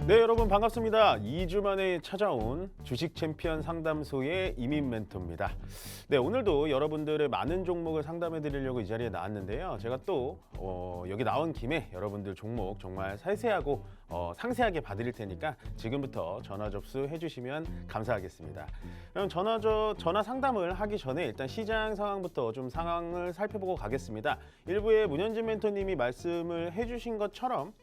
네, 여러분 반갑습니다. 2주 만에 찾아온 주식 챔피언 상담소의 이민 멘토입니다. 네, 오늘도 여러분들의 많은 종목을 상담해 드리려고 이 자리에 나왔는데요. 제가 또 여기 나온 김에 여러분들 종목 정말 세세하고 상세하게 봐드릴 테니까 지금부터 전화 접수해 주시면 감사하겠습니다. 그럼 전화 상담을 하기 전에 일단 시장 상황부터 좀 상황을 살펴보고 가겠습니다. 일부에 문현진 멘토님이 말씀을 해주신 것처럼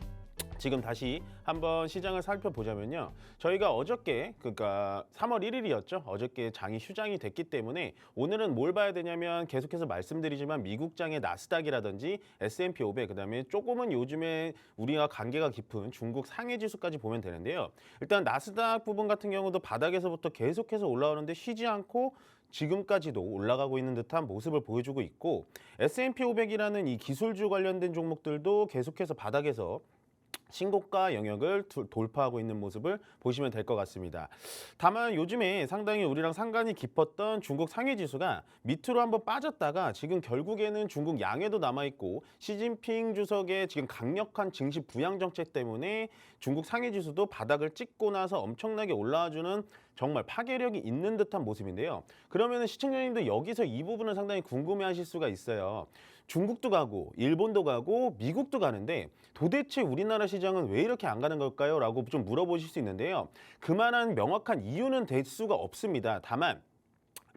지금 다시 한번 시장을 살펴보자면요. 저희가 어저께 그러니까 3월 1일이었죠. 어저께 장이 휴장이 됐기 때문에 오늘은 뭘 봐야 되냐면 계속해서 말씀드리지만 미국장의 나스닥이라든지 S&P 500 그다음에 조금은 요즘에 우리가 관계가 깊은 중국 상해 지수까지 보면 되는데요. 일단 나스닥 부분 같은 경우도 바닥에서부터 계속해서 올라오는데 쉬지 않고 지금까지도 올라가고 있는 듯한 모습을 보여주고 있고 S&P 500이라는 이 기술주 관련된 종목들도 계속해서 바닥에서 신고가 영역을 돌파하고 있는 모습을 보시면 될 것 같습니다. 다만 요즘에 상당히 우리랑 상관이 깊었던 중국 상해지수가 밑으로 한번 빠졌다가 지금 결국에는 중국 양해도 남아있고 시진핑 주석의 지금 강력한 증시 부양 정책 때문에 중국 상해지수도 바닥을 찍고 나서 엄청나게 올라와주는 정말 파괴력이 있는 듯한 모습인데요. 그러면 시청자님도 여기서 이 부분을 상당히 궁금해하실 수가 있어요. 중국도 가고 일본도 가고 미국도 가는데 도대체 우리나라 시장은 왜 이렇게 안 가는 걸까요? 라고 좀 물어보실 수 있는데요. 그만한 명확한 이유는 될 수가 없습니다. 다만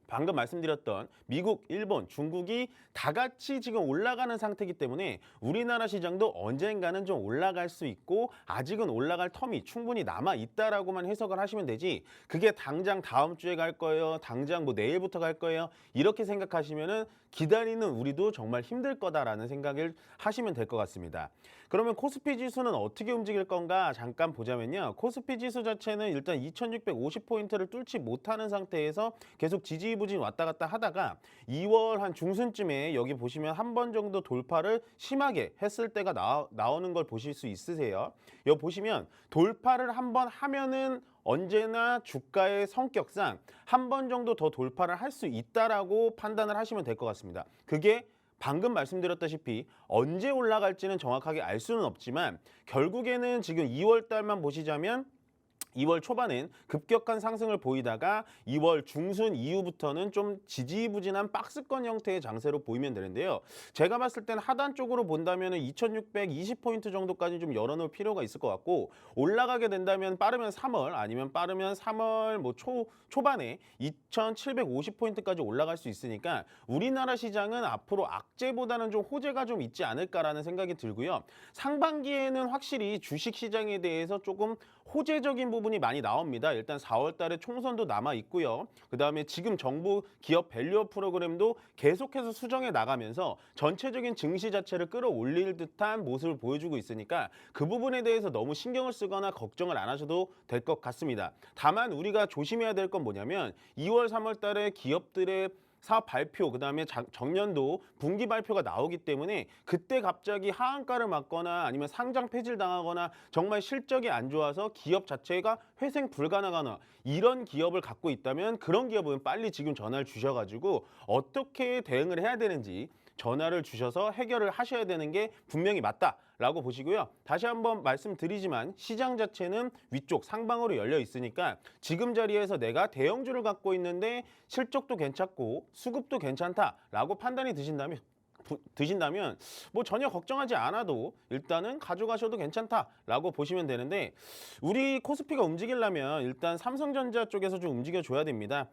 방금 말씀드렸던 미국, 일본, 중국이 다 같이 지금 올라가는 상태이기 때문에 우리나라 시장도 언젠가는 좀 올라갈 수 있고 아직은 올라갈 텀이 충분히 남아있다라고만 해석을 하시면 되지 그게 당장 다음 주에 갈 거예요. 당장 뭐 내일부터 갈 거예요. 이렇게 생각하시면은 기다리는 우리도 정말 힘들 거다라는 생각을 하시면 될 것 같습니다. 그러면 코스피 지수는 어떻게 움직일 건가 잠깐 보자면요. 코스피 지수 자체는 일단 2650포인트를 뚫지 못하는 상태에서 계속 지지부진 왔다 갔다 하다가 2월 한 중순쯤에 여기 보시면 한 번 정도 돌파를 심하게 했을 때가 나오는 걸 보실 수 있으세요. 여기 보시면 돌파를 한 번 하면은 언제나 주가의 성격상 한 번 정도 더 돌파를 할 수 있다라고 판단을 하시면 될 것 같습니다. 그게 방금 말씀드렸다시피 언제 올라갈지는 정확하게 알 수는 없지만 결국에는 지금 2월 달만 보시자면 2월 초반엔 급격한 상승을 보이다가 2월 중순 이후부터는 좀 지지부진한 박스권 형태의 장세로 보이면 되는데요. 제가 봤을 때는 하단 쪽으로 본다면 2620포인트 정도까지 좀 열어놓을 필요가 있을 것 같고 올라가게 된다면 빠르면 3월 아니면 빠르면 3월 뭐 초반에 2750포인트까지 올라갈 수 있으니까 우리나라 시장은 앞으로 악재보다는 좀 호재가 좀 있지 않을까라는 생각이 들고요. 상반기에는 확실히 주식시장에 대해서 조금 호재적인 부분이 많이 나옵니다. 일단 4월 달에 총선도 남아 있고요. 그다음에 지금 정부 기업 밸류업 프로그램도 계속해서 수정해 나가면서 전체적인 증시 자체를 끌어올릴 듯한 모습을 보여주고 있으니까 그 부분에 대해서 너무 신경을 쓰거나 걱정을 안 하셔도 될 것 같습니다. 다만 우리가 조심해야 될 건 뭐냐면 2월, 3월 달에 기업들의 사업 발표, 그다음에 정년도 분기 발표가 나오기 때문에 그때 갑자기 하한가를 맞거나 아니면 상장 폐지를 당하거나 정말 실적이 안 좋아서 기업 자체가 회생 불가능하거나 이런 기업을 갖고 있다면 그런 기업은 빨리 지금 전화를 주셔가지고 어떻게 대응을 해야 되는지 전화를 주셔서 해결을 하셔야 되는 게 분명히 맞다라고 보시고요. 다시 한번 말씀드리지만 시장 자체는 위쪽 상방으로 열려 있으니까 지금 자리에서 내가 대형주를 갖고 있는데 실적도 괜찮고 수급도 괜찮다라고 판단이 드신다면 뭐 전혀 걱정하지 않아도 일단은 가져가셔도 괜찮다라고 보시면 되는데 우리 코스피가 움직이려면 일단 삼성전자 쪽에서 좀 움직여줘야 됩니다.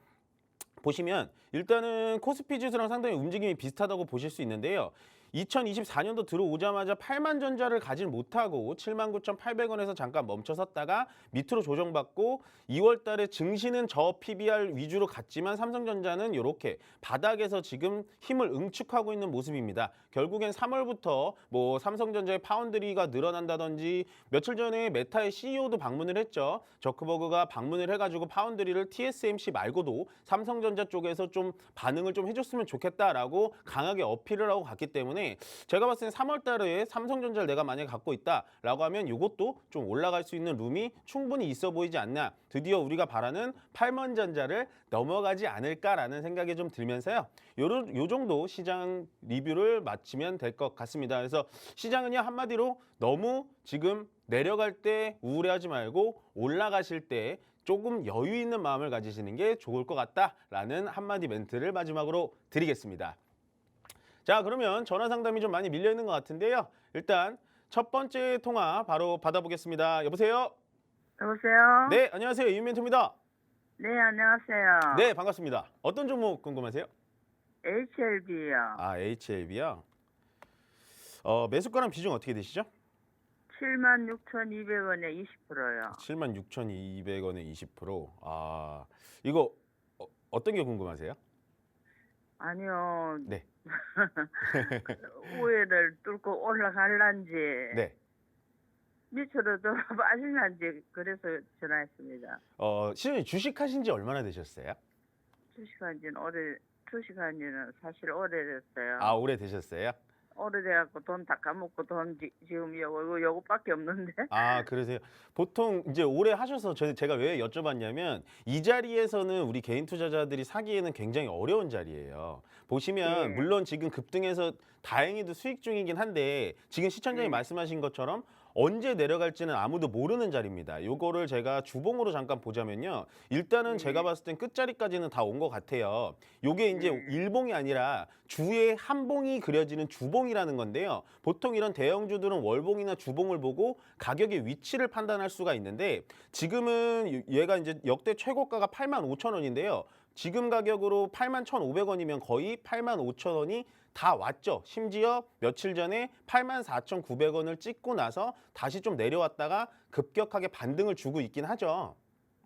보시면 일단은 코스피 지수랑 상당히 움직임이 비슷하다고 보실 수 있는데요. 2024년도 들어오자마자 8만 전자를 가질 못하고 79,800원에서 잠깐 멈춰섰다가 밑으로 조정받고 2월 달에 증시는 저 PBR 위주로 갔지만 삼성전자는 이렇게 바닥에서 지금 힘을 응축하고 있는 모습입니다. 결국엔 3월부터 뭐 삼성전자의 파운드리가 늘어난다든지 며칠 전에 메타의 CEO도 방문을 했죠. 저크버그가 방문을 해가지고 파운드리를 TSMC 말고도 삼성전자 쪽에서 좀 반응을 좀 해줬으면 좋겠다라고 강하게 어필을 하고 갔기 때문에 때문에 제가 봤을 때 3월 달에 삼성전자를 내가 만약에 갖고 있다라고 하면 이것도 좀 올라갈 수 있는 룸이 충분히 있어 보이지 않나. 드디어 우리가 바라는 8만전자를 넘어가지 않을까라는 생각이 좀 들면서요. 요 정도 시장 리뷰를 마치면 될 것 같습니다. 그래서 시장은요, 한마디로 너무 지금 내려갈 때 우울해하지 말고 올라가실 때 조금 여유 있는 마음을 가지시는 게 좋을 것 같다라는 한마디 멘트를 마지막으로 드리겠습니다. 자, 그러면 전화 상담이 좀 많이 밀려 있는 것 같은데요. 일단 첫 번째 통화 바로 받아보겠습니다. 여보세요? 여보세요? 네, 안녕하세요. 이민 멘토입니다. 네, 안녕하세요. 네, 반갑습니다. 어떤 종목 궁금하세요? HLB요. 아, HLB요. 매수가랑 비중 어떻게 되시죠? 76,200원에 20%요. 76,200원에 20%. 아, 이거 어떤 게 궁금하세요? 아니요. 네. 우회를 뚫고 올라갈란지 네. 밑으로 돌아 빠질란지 그래서 전화했습니다. 시장님 주식하신 지 얼마나 되셨어요? 주식한 지는 사실 오래됐어요. 아, 오래 되셨어요? 오래돼갖고 돈 다 까먹고 지금 요거밖에 없는데. 아, 그러세요. 보통 이제 오래 하셔서 제가 왜 여쭤봤냐면 이 자리에서는 우리 개인 투자자들이 사기에는 굉장히 어려운 자리예요. 보시면 네. 물론 지금 급등해서 다행히도 수익 중이긴 한데 지금 시청자님 네. 말씀하신 것처럼 언제 내려갈지는 아무도 모르는 자리입니다. 요거를 제가 주봉으로 잠깐 보자면요. 일단은 네. 제가 봤을 땐 끝자리까지는 다 온 것 같아요. 요게 이제 네. 일봉이 아니라 주에 한 봉이 그려지는 주봉이라는 건데요. 보통 이런 대형주들은 월봉이나 주봉을 보고 가격의 위치를 판단할 수가 있는데 지금은 얘가 이제 역대 최고가가 85,000원인데요. 지금 가격으로 81,500원이면 거의 85,000원이 다 왔죠. 심지어 며칠 전에 84,900원을 찍고 나서 다시 좀 내려왔다가 급격하게 반등을 주고 있긴 하죠.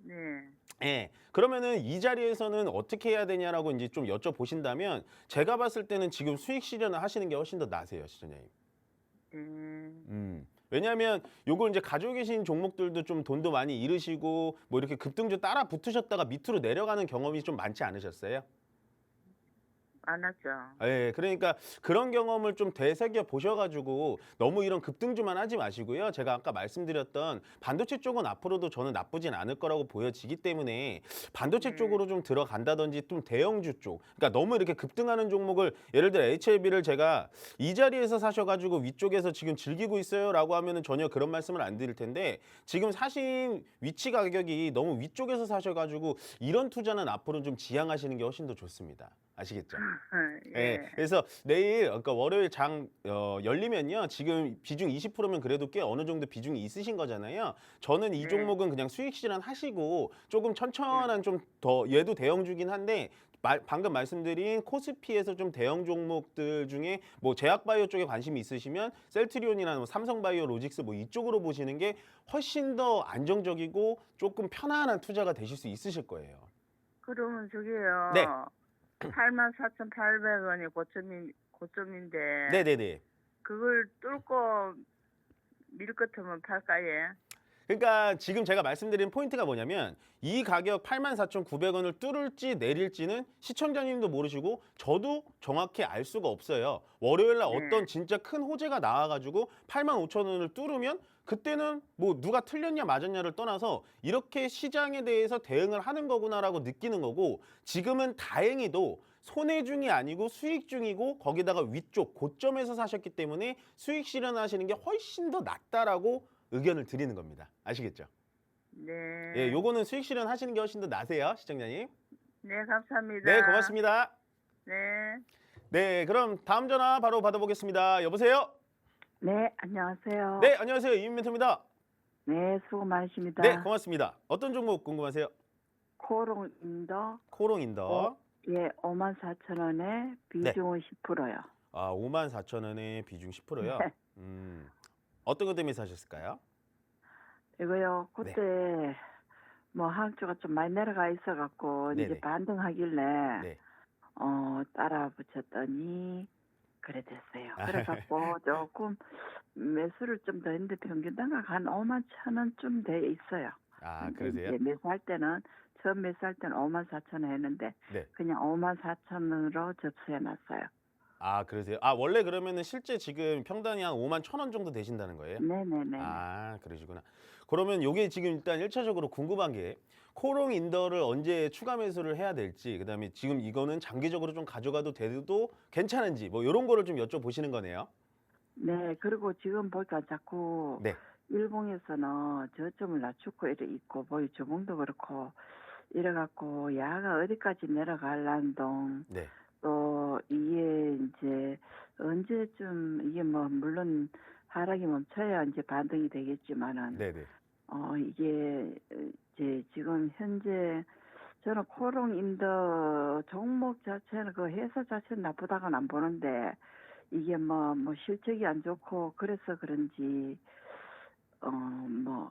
네. 예. 그러면은 이 자리에서는 어떻게 해야 되냐라고 이제 좀 여쭤보신다면 제가 봤을 때는 지금 수익 실현을 하시는 게 훨씬 더 나세요, 시청자님. 왜냐하면 요걸 이제 가지고 계신 종목들도 좀 돈도 많이 잃으시고 뭐 이렇게 급등주 따라 붙으셨다가 밑으로 내려가는 경험이 좀 많지 않으셨어요? 안 왔죠. 예, 그러니까 그런 경험을 좀 되새겨 보셔가지고 너무 이런 급등주만 하지 마시고요. 제가 아까 말씀드렸던 반도체 쪽은 앞으로도 저는 나쁘진 않을 거라고 보여지기 때문에 반도체 쪽으로 좀 들어간다든지 좀 대형주 쪽. 그러니까 너무 이렇게 급등하는 종목을 예를 들어 HLB를 제가 이 자리에서 사셔가지고 위쪽에서 지금 즐기고 있어요라고 하면은 전혀 그런 말씀을 안 드릴 텐데 지금 사신 위치 가격이 너무 위쪽에서 사셔가지고 이런 투자는 앞으로 좀 지양하시는 게 훨씬 더 좋습니다. 아시겠죠? 예. 예, 그래서 내일 그러니까 월요일 장 열리면요. 지금 비중 20%면 그래도 꽤 어느 정도 비중이 있으신 거잖아요. 저는 이 네. 종목은 그냥 수익 실현 하시고 조금 천천한 좀 더 얘도 대형주긴 한데 방금 말씀드린 코스피에서 좀 대형 종목들 중에 뭐 제약바이오 쪽에 관심이 있으시면 셀트리온이나 뭐 삼성바이오 로직스 뭐 이쪽으로 보시는 게 훨씬 더 안정적이고 조금 편안한 투자가 되실 수 있으실 거예요. 그러면 저기요. 네. 84,800원이 고점인데 네네네. 그걸 뚫고 밀 것으면 팔까요? 그러니까 지금 제가 말씀드린 포인트가 뭐냐면 이 가격 84,900원을 뚫을지 내릴지는 시청자님도 모르시고 저도 정확히 알 수가 없어요. 월요일날 네. 어떤 진짜 큰 호재가 나와가지고 85,000원을 뚫으면 그때는 뭐 누가 틀렸냐 맞았냐를 떠나서 이렇게 시장에 대해서 대응을 하는 거구나라고 느끼는 거고 지금은 다행히도 손해 중이 아니고 수익 중이고 거기다가 위쪽 고점에서 사셨기 때문에 수익 실현하시는 게 훨씬 더 낫다라고 의견을 드리는 겁니다. 아시겠죠? 네. 예, 요거는 수익 실현 하시는 게 훨씬 더 나세요, 시청자님. 네, 감사합니다. 네, 고맙습니다. 네. 네, 그럼 다음 전화 바로 받아보겠습니다. 여보세요? 네, 안녕하세요. 네, 안녕하세요. 이민 멘토입니다. 네, 수고 많으십니다. 네, 고맙습니다. 어떤 종목 궁금하세요? 코롱인더, 코롱인더. 예, 54,000원에 비중은 10%요. 아, 54,000원에 비중 10%요? 네. 어떤 것 때문에 사셨을까요? 이거요, 그때 뭐 한주가 좀 많이 내려가 있어갖고 네네. 이제 반등하길래 네. 따라 붙였더니 그래 됐어요. 아. 그래갖고 조금 매수를 좀 더 했는데 평균 단가가 한 51,000원쯤 돼 있어요. 아, 그러세요? 이제 처음 매수할 때는 54,000원 했는데 네. 그냥 54,000원으로 접수해 놨어요. 아, 그러세요? 아, 원래 그러면은 실제 지금 평단이 한 5만 1천 원 정도 되신다는 거예요? 네네네. 아, 그러시구나. 그러면 요게 지금 일단 1차적으로 궁금한 게 코롱 인더를 언제 추가 매수를 해야 될지, 그다음에 지금 이거는 장기적으로 좀 가져가도 돼도 괜찮은지 뭐 이런 거를 좀 여쭤보시는 거네요. 네, 그리고 지금 보니까 자꾸 네. 일봉에서는 저점을 낮추고 이래 있고, 뭐 주봉도 그렇고, 이래갖고, 야가 어디까지 내려갈란 동, 네. 또 이게 이제 언제쯤, 이게 뭐, 물론 하락이 멈춰야 이제 반등이 되겠지만은, 네, 네. 이게 이제 지금 현재 저는 코롱 인더 종목 자체는 그 회사 자체는 나쁘다고는 안 보는데, 이게 뭐 실적이 안 좋고 그래서 그런지 뭐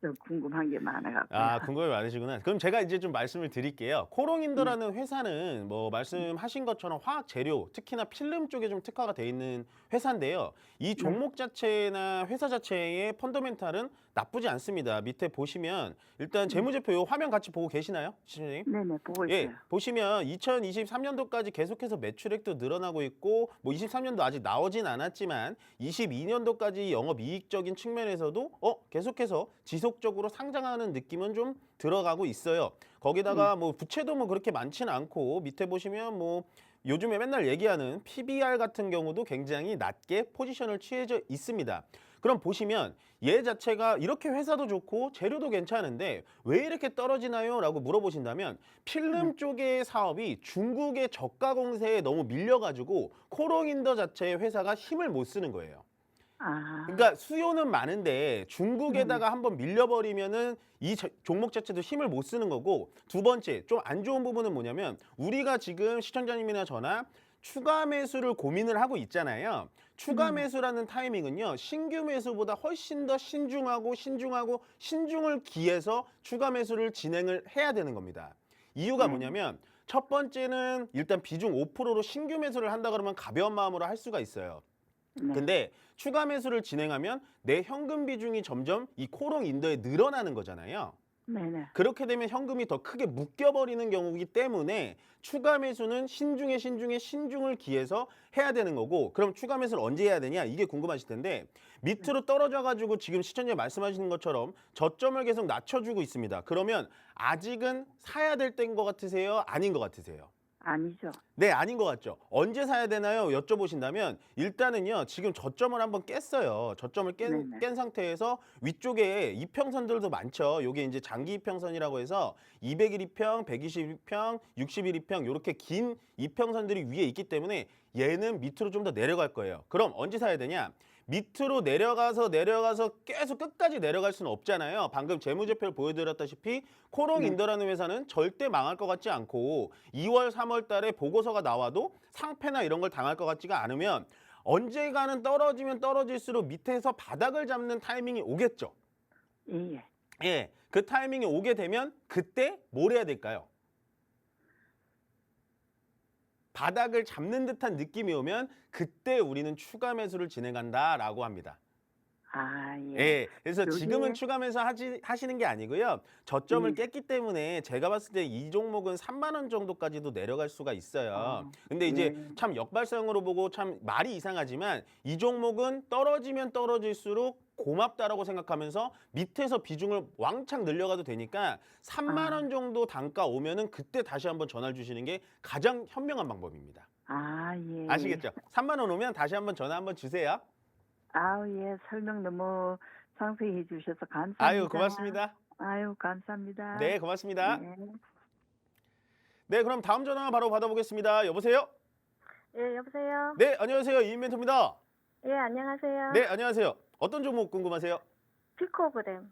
좀 궁금한 게 많아갖고요. 아, 궁금이 많으시구나. 그럼 제가 이제 좀 말씀을 드릴게요. 네. 코롱인더라는 회사는 뭐 말씀하신 것처럼 화학 재료, 특히나 필름 쪽에 좀 특화가 돼 있는 회사인데요. 이 종목 자체나 회사 자체의 펀더멘탈은 나쁘지 않습니다. 밑에 보시면 일단 재무제표 요 화면 같이 보고 계시나요, 시청자님? 네네, 보고 예, 있어요. 보시면 2023년도까지 계속해서 매출액도 늘어나고 있고, 뭐 23년도 아직 나오진 않았지만 22년도까지 영업이익적인 측면에서도 계속해서 지속적으로 상장하는 느낌은 좀 들어가고 있어요. 거기다가 뭐 부채도 뭐 그렇게 많지는 않고, 밑에 보시면 뭐 요즘에 맨날 얘기하는 PBR 같은 경우도 굉장히 낮게 포지션을 취해져 있습니다. 그럼 보시면 얘 자체가 이렇게 회사도 좋고 재료도 괜찮은데 왜 이렇게 떨어지나요? 라고 물어보신다면 필름 쪽의 사업이 중국의 저가 공세에 너무 밀려가지고 코롱인더 자체의 회사가 힘을 못 쓰는 거예요. 아, 그러니까 수요는 많은데 중국에다가 한번 밀려버리면은 이 종목 자체도 힘을 못 쓰는 거고, 두 번째 좀 안 좋은 부분은 뭐냐면 우리가 지금 시청자님이나 저나 추가 매수를 고민을 하고 있잖아요. 추가 매수라는 타이밍은요, 신규 매수보다 훨씬 더 신중을 기해서 추가 매수를 진행을 해야 되는 겁니다. 이유가 뭐냐면 첫 번째는 일단 비중 5%로 신규 매수를 한다 그러면 가벼운 마음으로 할 수가 있어요. 네. 근데 추가 매수를 진행하면 내 현금 비중이 점점 이 코롱 인더에 늘어나는 거잖아요. 네네. 그렇게 되면 현금이 더 크게 묶여버리는 경우이기 때문에 추가 매수는 신중을 기해서 해야 되는 거고, 그럼 추가 매수를 언제 해야 되냐, 이게 궁금하실 텐데 밑으로 떨어져가지고 지금 시청자 말씀하시는 것처럼 저점을 계속 낮춰주고 있습니다. 그러면 아직은 사야 될 때인 것 같으세요? 아닌 것 같으세요? 아니죠. 네, 아닌 것 같죠. 언제 사야 되나요? 여쭤보신다면 일단은요, 지금 저점을 한번 깼어요. 저점을 네네. 깬 상태에서 위쪽에 이평선들도 많죠. 요게 이제 장기 이평선이라고 해서 200일 이평, 120일 이평, 60일 이평 이렇게 긴 이평선들이 위에 있기 때문에 얘는 밑으로 좀 더 내려갈 거예요. 그럼 언제 사야 되냐? 밑으로 내려가서 계속 끝까지 내려갈 수는 없잖아요. 방금 재무제표를 보여드렸다시피 코롱인더라는 회사는 절대 망할 것 같지 않고 2월, 3월 달에 보고서가 나와도 상패나 이런 걸 당할 것 같지가 않으면 언젠가는 떨어지면 떨어질수록 밑에서 바닥을 잡는 타이밍이 오겠죠. 예. 예, 그 타이밍이 오게 되면 그때 뭘 해야 될까요? 바닥을 잡는 듯한 느낌이 오면 그때 우리는 추가 매수를 진행한다라고 합니다. 아, 예. 예, 그래서 요게- 지금은 추가 매수 하시는 게 아니고요. 저점을 깼기 때문에 제가 봤을 때 이 종목은 3만 원 정도까지도 내려갈 수가 있어요. 근데 이제 예. 참 역발상으로 보고 참 말이 이상하지만 이 종목은 떨어지면 떨어질수록 고맙다라고 생각하면서 밑에서 비중을 왕창 늘려가도 되니까 3만 원 정도 단가 오면은 그때 다시 한번 전화 주시는 게 가장 현명한 방법입니다. 아, 예. 아시겠죠? 3만 원 오면 다시 한번 전화 한번 주세요. 아우, 예. 설명 너무 상세히 해주셔서 감사합니다. 아유, 고맙습니다. 아유, 감사합니다. 네, 고맙습니다. 네. 네, 그럼 다음 전화 바로 받아보겠습니다. 여보세요? 예, 여보세요? 네, 안녕하세요. 이인멘토입니다. 예, 안녕하세요. 네, 안녕하세요. 어떤 종목 궁금하세요? 피코그램.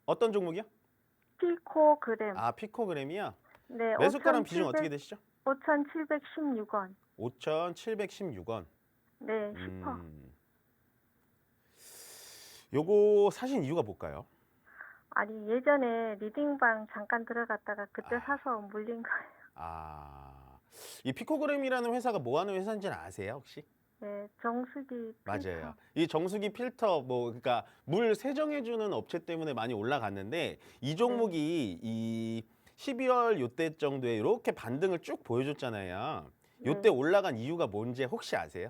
어떤 종목이요? 피코그램. 아, 피코그램이요? 네, 매수가랑 비중 어떻게 되시죠? 5,716원. 5,716원. 네, 10%. 요거 사신 이유가 뭘까요? 아니, 예전에 리딩방 잠깐 들어갔다가 그때 사서 물린 거예요. 아, 이 피코그램이라는 회사가 뭐 하는 회사인지는 아세요, 혹시? 네, 정수기 맞아요. 이 정수기 필터 뭐 그러니까 물 세정해주는 업체 때문에 많이 올라갔는데 이 종목이 이 12월 요때 정도에 이렇게 반등을 쭉 보여줬잖아요. 요때 올라간 이유가 뭔지 혹시 아세요?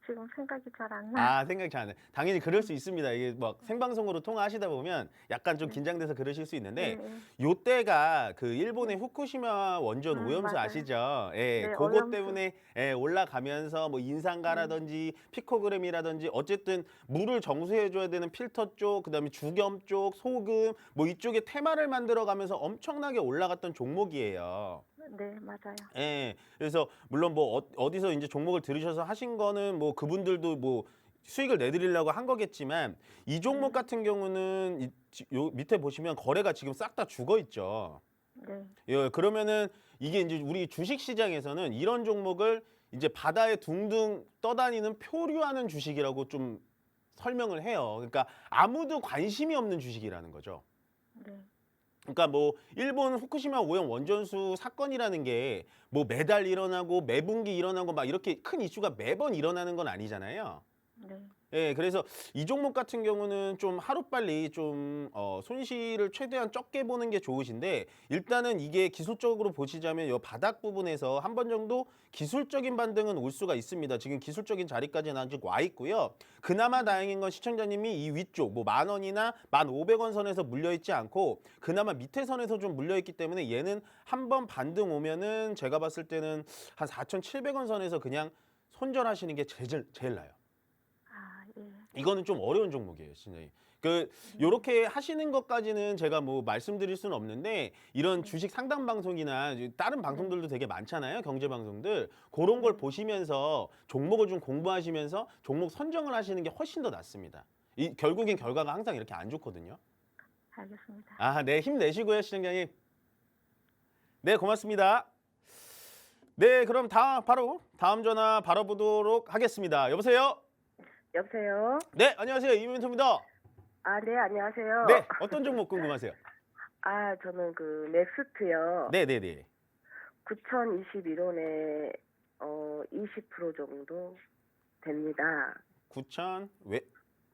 지금 생각이 잘 안 나요. 아, 생각 잘 안 나요. 당연히 그럴 수 있습니다. 이게 막 생방송으로 통화하시다 보면 약간 좀 긴장돼서 그러실 수 있는데 네. 요때가 그 일본의 후쿠시마 원전 오염수 맞아요. 아시죠? 예, 네, 그것 오염수. 때문에 예, 올라가면서 뭐 인산가라든지 피코그램이라든지 어쨌든 물을 정수해줘야 되는 필터 쪽, 그다음에 주겸 쪽, 소금 뭐 이쪽에 테마를 만들어가면서 엄청나게 올라갔던 종목이에요. 네, 맞아요. 예, 그래서 물론 뭐 어디서 이제 종목을 들으셔서 하신 거는 뭐 그분들도 뭐 수익을 내드리려고 한 거겠지만 이 종목 같은 경우는 요 밑에 보시면 거래가 지금 싹 다 죽어 있죠. 네. 예, 그러면은 이게 이제 우리 주식 시장에서는 이런 종목을 이제 바다에 둥둥 떠다니는 표류하는 주식이라고 좀 설명을 해요. 그러니까 아무도 관심이 없는 주식이라는 거죠. 네. 그러니까 뭐 일본 후쿠시마 오염 원전수 사건이라는 게 뭐 매달 일어나고 매분기 일어나고 막 이렇게 큰 이슈가 매번 일어나는 건 아니잖아요. 네. 예, 그래서 이 종목 같은 경우는 좀 하루빨리 좀 손실을 최대한 적게 보는 게 좋으신데 일단은 이게 기술적으로 보시자면 이 바닥 부분에서 한 번 정도 기술적인 반등은 올 수가 있습니다. 지금 기술적인 자리까지는 아직 와 있고요. 그나마 다행인 건 시청자님이 이 위쪽 뭐 10,000원이나 1,500원 선에서 물려 있지 않고 그나마 밑에 선에서 좀 물려 있기 때문에 얘는 한 번 반등 오면은 제가 봤을 때는 한 4,700원 선에서 그냥 손절하시는 게 제일 나아요. 아, 예. 이거는 좀 어려운 종목이에요, 진짜. 그 요렇게 하시는 것까지는 제가 뭐 말씀드릴 수는 없는데 이런 주식 상담 방송이나 다른 방송들도 되게 많잖아요, 경제 방송들. 그런 걸 보시면서 종목을 좀 공부하시면서 종목 선정을 하시는 게 훨씬 더 낫습니다. 이 결국엔 결과가 항상 이렇게 안 좋거든요. 알겠습니다. 아, 네, 힘내시고요, 시청자님. 네, 고맙습니다. 네, 그럼 다음 전화 바로 보도록 하겠습니다. 여보세요? 여보세요? 네, 안녕하세요. 이민토입니다. 아, 네, 안녕하세요. 네, 어떤 종목 궁금하세요? 아, 저는 그 넥스트요. 네, 네, 네. 9,021원에 20% 정도 됩니다. 9,000 왜?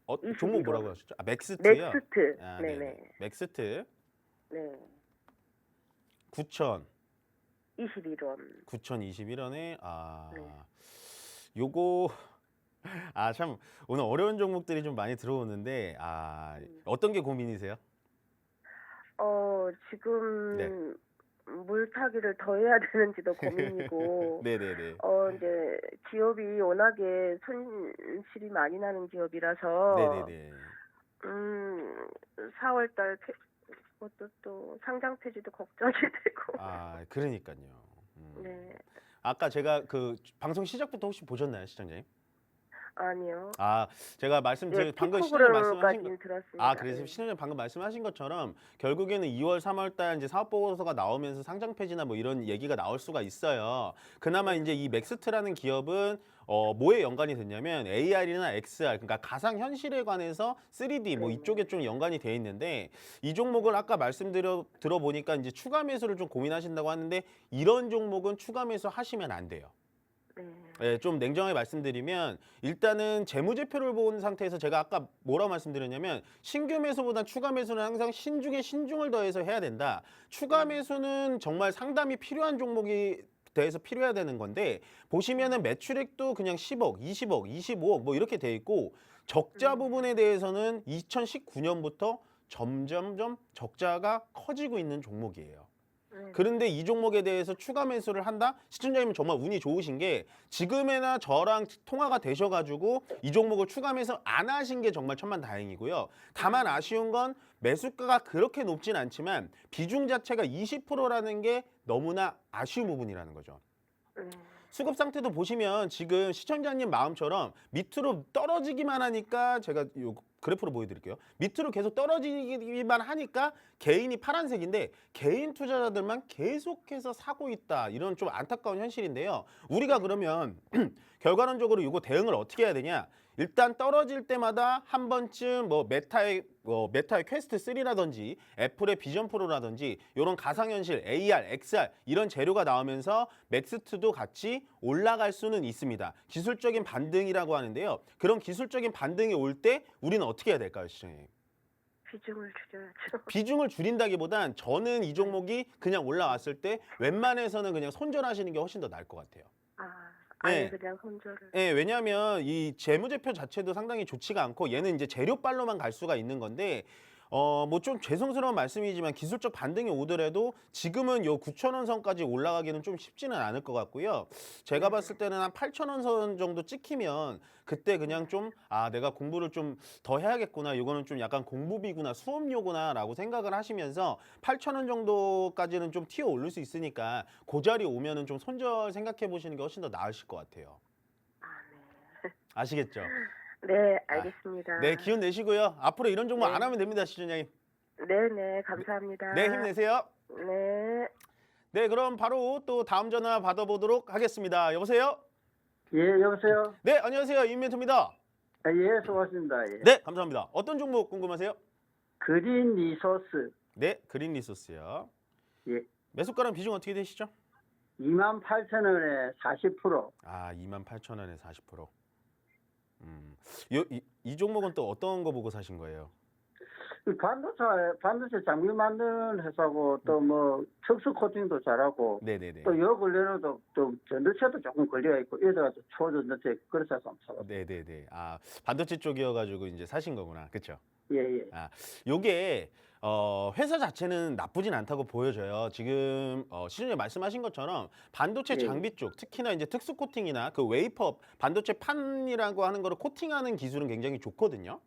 22 종목 원. 뭐라고 하셨죠? 아, 맥스트요? 넥스트. 아, 네네. 네. 맥스트 네. 9,000 21원. 9,021원에 네. 요거 참 오늘 어려운 종목들이 좀 많이 들어오는데 어떤 게 고민이세요? 지금 네. 물타기를 더 해야 되는지도 고민이고, 네, 네, 네. 이제 기업이 워낙에 손실이 많이 나는 기업이라서, 네, 네, 네. 4월달 그것도 또 상장 폐지도 걱정이 되고. 아, 그러니까요. 네. 아까 제가 그 방송 시작부터 혹시 보셨나요, 시청자님? 아니요. 제가 예, 방금 시청자 말씀하신 거. 피코그램까지는 들었습니다. 그래서 네. 신현님 방금 말씀하신 것처럼 결국에는 2월, 3월 달 이제 사업 보고서가 나오면서 상장 폐지나 뭐 이런 얘기가 나올 수가 있어요. 그나마 이제 이 맥스트라는 기업은 뭐에 연관이 됐냐면 AR이나 XR 그러니까 가상 현실에 관해서 3D 뭐 이쪽에 좀 연관이 돼 있는데 이 종목을 아까 들어보니까 이제 추가 매수를 좀 고민하신다고 하는데 이런 종목은 추가 매수 하시면 안 돼요. 네. 네, 좀 냉정하게 말씀드리면 일단은 재무제표를 본 상태에서 제가 아까 뭐라고 말씀드렸냐면 신규 매수보다 추가 매수는 항상 신중에 신중을 더해서 해야 된다. 추가 매수는 정말 상담이 필요한 종목이 대해서 필요해야 되는 건데 보시면은 매출액도 그냥 10억, 20억, 25억 뭐 이렇게 돼 있고 적자 부분에 대해서는 2019년부터 점점점 적자가 커지고 있는 종목이에요. 그런데 이 종목에 대해서 추가 매수를 한다? 시청자님은 정말 운이 좋으신 게 지금에나 저랑 통화가 되셔가지고 이 종목을 추가 매수 안 하신 게 정말 천만다행이고요. 다만 아쉬운 건 매수가가 그렇게 높진 않지만 비중 자체가 20%라는 게 너무나 아쉬운 부분이라는 거죠. 수급 상태도 보시면 지금 시청자님 마음처럼 밑으로 떨어지기만 하니까 제가 요 그래프로 보여드릴게요. 밑으로 계속 떨어지기만 하니까 개인이 파란색인데 개인 투자자들만 계속해서 사고 있다. 이런 좀 안타까운 현실인데요. 우리가 그러면 결과론적으로 이거 대응을 어떻게 해야 되냐? 일단 떨어질 때마다 한 번쯤 뭐 메타의 퀘스트 3라든지 애플의 비전 프로라든지 이런 가상현실 AR, XR 이런 재료가 나오면서 맥스트도 같이 올라갈 수는 있습니다. 기술적인 반등이라고 하는데요. 그런 기술적인 반등이 올 때 우리는 어떻게 해야 될까요, 시청자님? 비중을 줄여야죠. 비중을 줄인다기보단 저는 이 종목이 그냥 올라왔을 때 웬만해서는 그냥 손절하시는 게 훨씬 더 나을 것 같아요. 아예 네. 그냥 손절을. 예, 왜냐하면 이 재무제표 자체도 상당히 좋지가 않고 얘는 이제 재료빨로만 갈 수가 있는 건데 뭐 좀 죄송스러운 말씀이지만 기술적 반등이 오더라도 지금은 요 9,000원 선까지 올라가기는 좀 쉽지는 않을 것 같고요. 제가 봤을 때는 한 8,000원 선 정도 찍히면 그때 그냥 좀 내가 공부를 좀 더 해야겠구나. 이거는 좀 약간 공부비구나, 수업료구나라고 생각을 하시면서 8,000원 정도까지는 좀 튀어 오를 수 있으니까 그 자리 오면은 좀 손절 생각해 보시는 게 훨씬 더 나으실 것 같아요. 네. 아시겠죠? 네, 알겠습니다. 네, 기운 내시고요. 앞으로 이런 종목 네. 안 하면 됩니다, 시청자님. 네, 감사합니다. 네, 힘내세요. 네. 네, 그럼 바로 또 다음 전화 받아보도록 하겠습니다. 여보세요? 예, 여보세요? 네, 안녕하세요. 임멘토입니다. 예, 수고하십니다. 예. 네, 감사합니다. 어떤 종목 궁금하세요? 그린 리소스 네, 그린 리소스요. 예. 매수가랑 비중 어떻게 되시죠? 28,000원에 40%. 28,000원에 40%. 이 종목은 또 어떤 거 보고 사신 거예요? 이 반도체 장비 만드는 회사고 또 뭐 특수 코팅도 잘하고 네네네. 또 요 근래로도 또 전도체도 조금 걸려 있고 이래가 또 초전도체 그래서 좀 사고. 네네네. 반도체 쪽이어가지고 이제 사신 거구나. 그쵸? 예, 예. 요게 회사 자체는 나쁘진 않다고 보여져요. 지금 시청자 말씀하신 것처럼 반도체 예. 장비 쪽, 특히나 이제 특수 코팅이나 그 웨이퍼 반도체 판이라고 하는 거를 코팅하는 기술은 굉장히 좋거든요.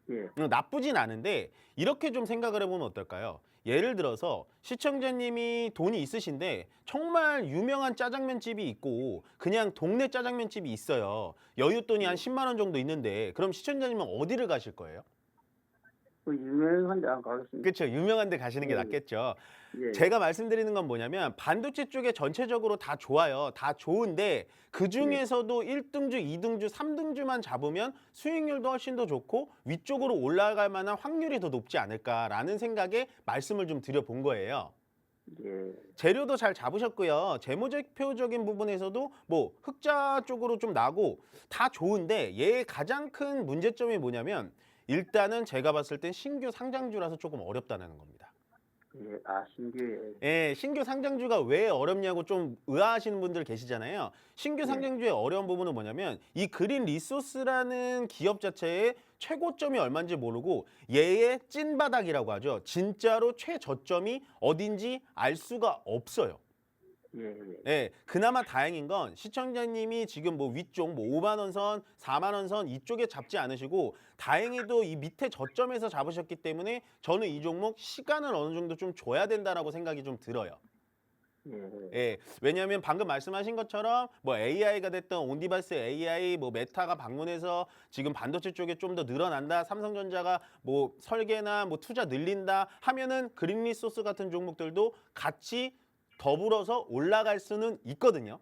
예. 나쁘진 않은데 이렇게 좀 생각을 해보면 어떨까요? 예를 들어서 시청자님이 돈이 있으신데 정말 유명한 짜장면 집이 있고 그냥 동네 짜장면 집이 있어요. 여윳돈이 한 10만 원 정도 있는데 그럼 시청자님은 어디를 가실 거예요? 그 유명한 데 안 가겠습니다. 그렇죠. 유명한 데 가시는 게 예. 낫겠죠. 예. 제가 말씀드리는 건 뭐냐면 반도체 쪽에 전체적으로 다 좋아요. 다 좋은데 그중에서도 1등주, 2등주, 3등주만 잡으면 수익률도 훨씬 더 좋고 위쪽으로 올라갈 만한 확률이 더 높지 않을까라는 생각에 말씀을 좀 드려본 거예요. 예. 재료도 잘 잡으셨고요. 재무제표적인 부분에서도 뭐 흑자 쪽으로 좀 나고 다 좋은데 얘의 가장 큰 문제점이 뭐냐면 일단은 제가 봤을 땐 신규 상장주라서 조금 어렵다는 겁니다. 예. 신기해. 예, 신규 상장주가 왜 어렵냐고 좀 의아하시는 분들 계시잖아요. 신규 상장주의 어려운 부분은 뭐냐면 이 그린 리소스라는 기업 자체의 최고점이 얼마인지 모르고 얘의 찐바닥이라고 하죠. 진짜로 최저점이 어딘지 알 수가 없어요. 예, 예. 예, 그나마 다행인 건 시청자님이 지금 뭐 위쪽 뭐 5만 원 선, 4만 원 선 이쪽에 잡지 않으시고 다행히도 이 밑에 저점에서 잡으셨기 때문에 저는 이 종목 시간을 어느 정도 좀 줘야 된다라고 생각이 좀 들어요. 예. 예, 왜냐하면 방금 말씀하신 것처럼 뭐 AI가 됐던 온디바이스 AI, 뭐 메타가 방문해서 지금 반도체 쪽에 좀 더 늘어난다. 삼성전자가 뭐 설계나 뭐 투자 늘린다 하면은 그린리소스 같은 종목들도 같이 더불어서 올라갈 수는 있거든요.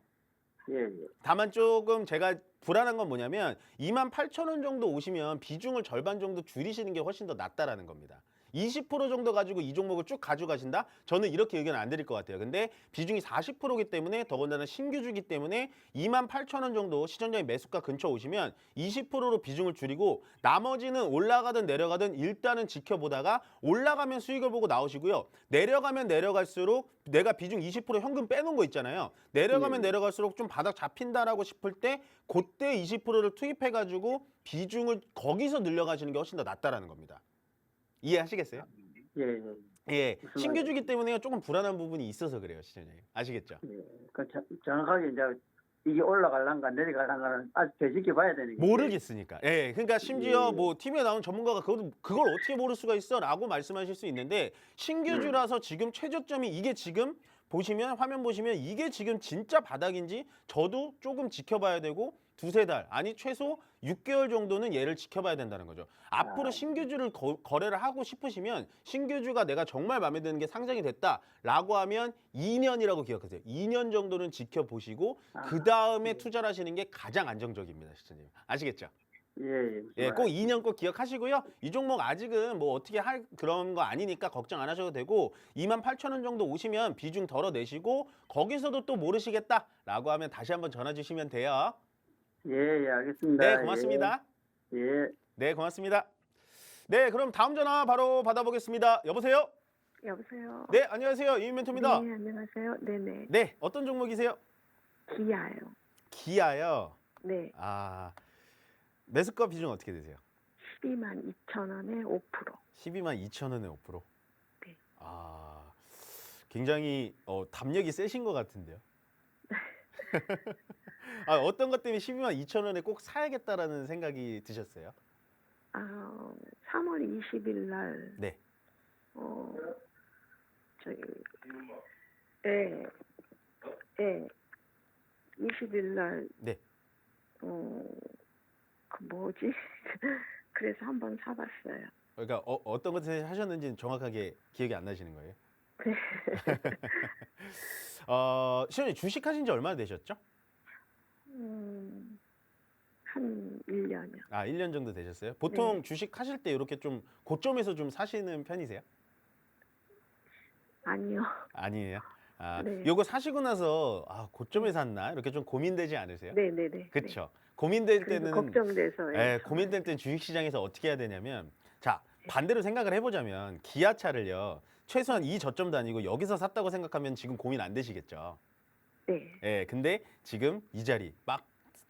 예, 예. 다만 조금 제가 불안한 건 뭐냐면 28,000원 정도 오시면 비중을 절반 정도 줄이시는 게 훨씬 더 낫다라는 겁니다. 20% 정도 가지고 이 종목을 쭉 가져가신다? 저는 이렇게 의견 안 드릴 것 같아요. 근데 비중이 40%이기 때문에 더군다나 신규주기 때문에 28,000원 정도 시청자의 매수가 근처 오시면 20%로 비중을 줄이고 나머지는 올라가든 내려가든 일단은 지켜보다가 올라가면 수익을 보고 나오시고요. 내려가면 내려갈수록 내가 비중 20% 현금 빼놓은 거 있잖아요. 내려가면 내려갈수록 좀 바닥 잡힌다라고 싶을 때 그때 20%를 투입해가지고 비중을 거기서 늘려가시는 게 훨씬 더 낫다라는 겁니다. 이해하시겠어요? 예, 예. 예, 무슨 신규주기 때문에 조금 불안한 부분이 있어서 그래요, 시청자님. 아시겠죠? 예. 정확하게 이제 이게 올라갈란가 내려갈란가는 아직 되짚게 봐야 되는 게 모르겠으니까. 예, 그러니까 심지어 예. 뭐 TV에 나온 전문가가 그걸 어떻게 모를 수가 있어라고 말씀하실 수 있는데 신규주라서 지금 최저점이 이게 지금 보시면 화면 보시면 이게 지금 진짜 바닥인지 저도 조금 지켜봐야 되고 두세 달 아니 최소 6개월 정도는 얘를 지켜봐야 된다는 거죠. 앞으로 신규주를 거래를 하고 싶으시면 신규주가 내가 정말 마음에 드는 게 상장이 됐다라고 하면 2년이라고 기억하세요. 2년 정도는 지켜보시고 그 다음에 투자를 하시는 게 가장 안정적입니다, 시청자님. 아시겠죠? 예, 예, 꼭 2년 꼭 기억하시고요. 이 종목 아직은 뭐 어떻게 할 그런 거 아니니까 걱정 안 하셔도 되고 28,000원 정도 오시면 비중 덜어내시고 거기서도 또 모르시겠다라고 하면 다시 한번 전화 주시면 돼요. 예, 예, 알겠습니다. 네, 고맙습니다. 예. 네, 고맙습니다. 네, 그럼 다음 전화 바로 받아보겠습니다. 여보세요? 여보세요. 네, 안녕하세요. 이민 멘토입니다. 네, 안녕하세요. 네네. 네, 어떤 종목이세요? 기아요. 기아요. 네, 아, 매수가 비중 어떻게 되세요? 122,000원에 5%. 122,000원에 5%. 네. 아, 굉장히 담력이 세신 것 같은데요. 아, 어떤 것 때문에 122,000원에 꼭 사야겠다라는 생각이 드셨어요? 3월 20일 날, 네. 저기, 예, 20일 날, 네. 그 뭐지? 그래서 한번 사봤어요. 그러니까 어떤 것을 하셨는지는 정확하게 기억이 안 나시는 거예요? 네. 시원님 주식하신 지 얼마나 되셨죠? 한 1년이요. 아, 1년 정도 되셨어요? 보통 네. 주식 하실 때 이렇게 좀 고점에서 좀 사시는 편이세요? 아니요. 아니에요. 아, 네. 요거 사시고 나서 고점에 샀나? 이렇게 좀 고민되지 않으세요? 네네네. 그렇죠. 고민될 그래서 때는 걱정돼서. 예, 고민될 때는 주식 시장에서 어떻게 해야 되냐면 자, 반대로 생각을 해 보자면 기아차를요. 최소한 이 저점도 아니고 여기서 샀다고 생각하면 지금 고민 안 되시겠죠. 네. 예, 근데 지금 이 자리 막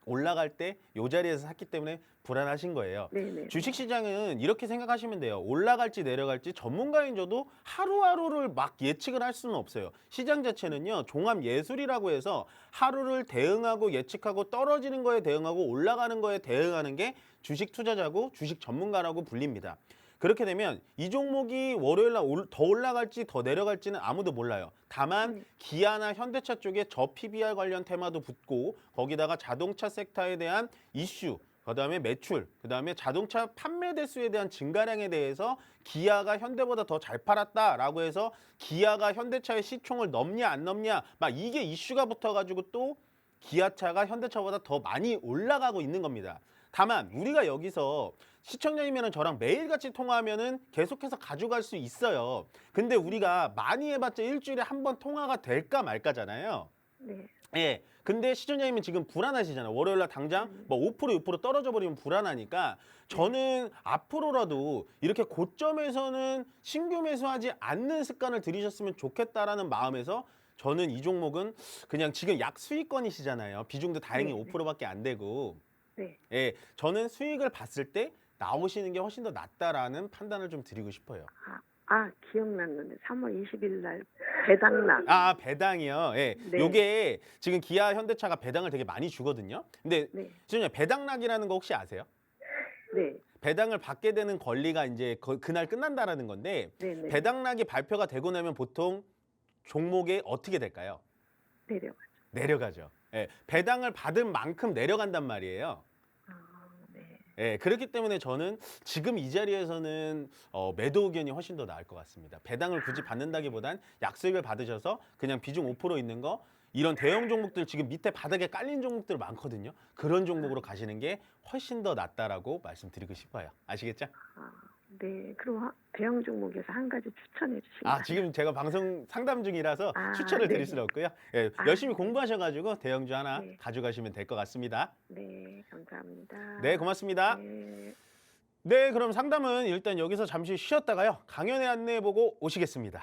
올라갈 때 이 자리에서 샀기 때문에 불안하신 거예요. 네네. 주식시장은 이렇게 생각하시면 돼요. 올라갈지 내려갈지 전문가인 저도 하루하루를 막 예측을 할 수는 없어요. 시장 자체는요. 종합예술이라고 해서 하루를 대응하고 예측하고 떨어지는 거에 대응하고 올라가는 거에 대응하는 게 주식 투자자고 주식 전문가라고 불립니다. 그렇게 되면 이 종목이 월요일 날 더 올라갈지 더 내려갈지는 아무도 몰라요. 다만 기아나 현대차 쪽에 저 PBR 관련 테마도 붙고 거기다가 자동차 섹터에 대한 이슈, 그다음에 매출, 그다음에 자동차 판매 대수에 대한 증가량에 대해서 기아가 현대보다 더 잘 팔았다라고 해서 기아가 현대차의 시총을 넘냐 안 넘냐 막 이게 이슈가 붙어가지고 또 기아차가 현대차보다 더 많이 올라가고 있는 겁니다. 다만 우리가 여기서 시청자님이랑 저랑 매일같이 통화하면은 계속해서 가져갈 수 있어요. 근데 우리가 많이 해봤자 일주일에 한 번 통화가 될까 말까잖아요. 네. 예. 근데 시청자님은 지금 불안하시잖아요. 월요일날 당장 뭐 5% 6% 떨어져 버리면 불안하니까 저는 앞으로라도 이렇게 고점에서는 신규 매수하지 않는 습관을 들이셨으면 좋겠다라는 마음에서 저는 이 종목은 그냥 지금 약 수익권이시잖아요. 비중도 다행히 네, 5%밖에 안 되고. 네. 예, 저는 수익을 봤을 때 나오시는 게 훨씬 더 낫다라는 판단을 좀 드리고 싶어요. 기억났는데 3월 20일 날 배당락. 배당이요. 예. 네. 요게 지금 기아 현대차가 배당을 되게 많이 주거든요. 근데 네. 지금 배당락이라는 거 혹시 아세요? 네. 배당을 받게 되는 권리가 이제 그날 끝난다라는 건데 네. 네. 배당락이 발표가 되고 나면 보통 종목에 어떻게 될까요? 내려가죠. 내려가죠. 예. 배당을 받은 만큼 내려간단 말이에요. 네. 예, 그렇기 때문에 저는 지금 이 자리에서는 매도 의견이 훨씬 더 나을 것 같습니다. 배당을 굳이 받는다기보단 약수익을 받으셔서 그냥 비중 5% 있는 거 이런 대형 종목들 지금 밑에 바닥에 깔린 종목들 많거든요. 그런 종목으로 가시는 게 훨씬 더 낫다라고 말씀드리고 싶어요. 아시겠죠? 네. 그럼 대형 종목에서 한 가지 추천해 주시면. 지금 제가 방송 상담 중이라서 추천을 네. 드릴 수는 없고요. 예, 아, 열심히 네. 공부하셔가지고 대형주 하나 네. 가져가시면 될 것 같습니다. 네. 감사합니다. 네, 고맙습니다. 네. 네, 그럼 상담은 일단 여기서 잠시 쉬었다가요. 강연회 안내해보고 오시겠습니다.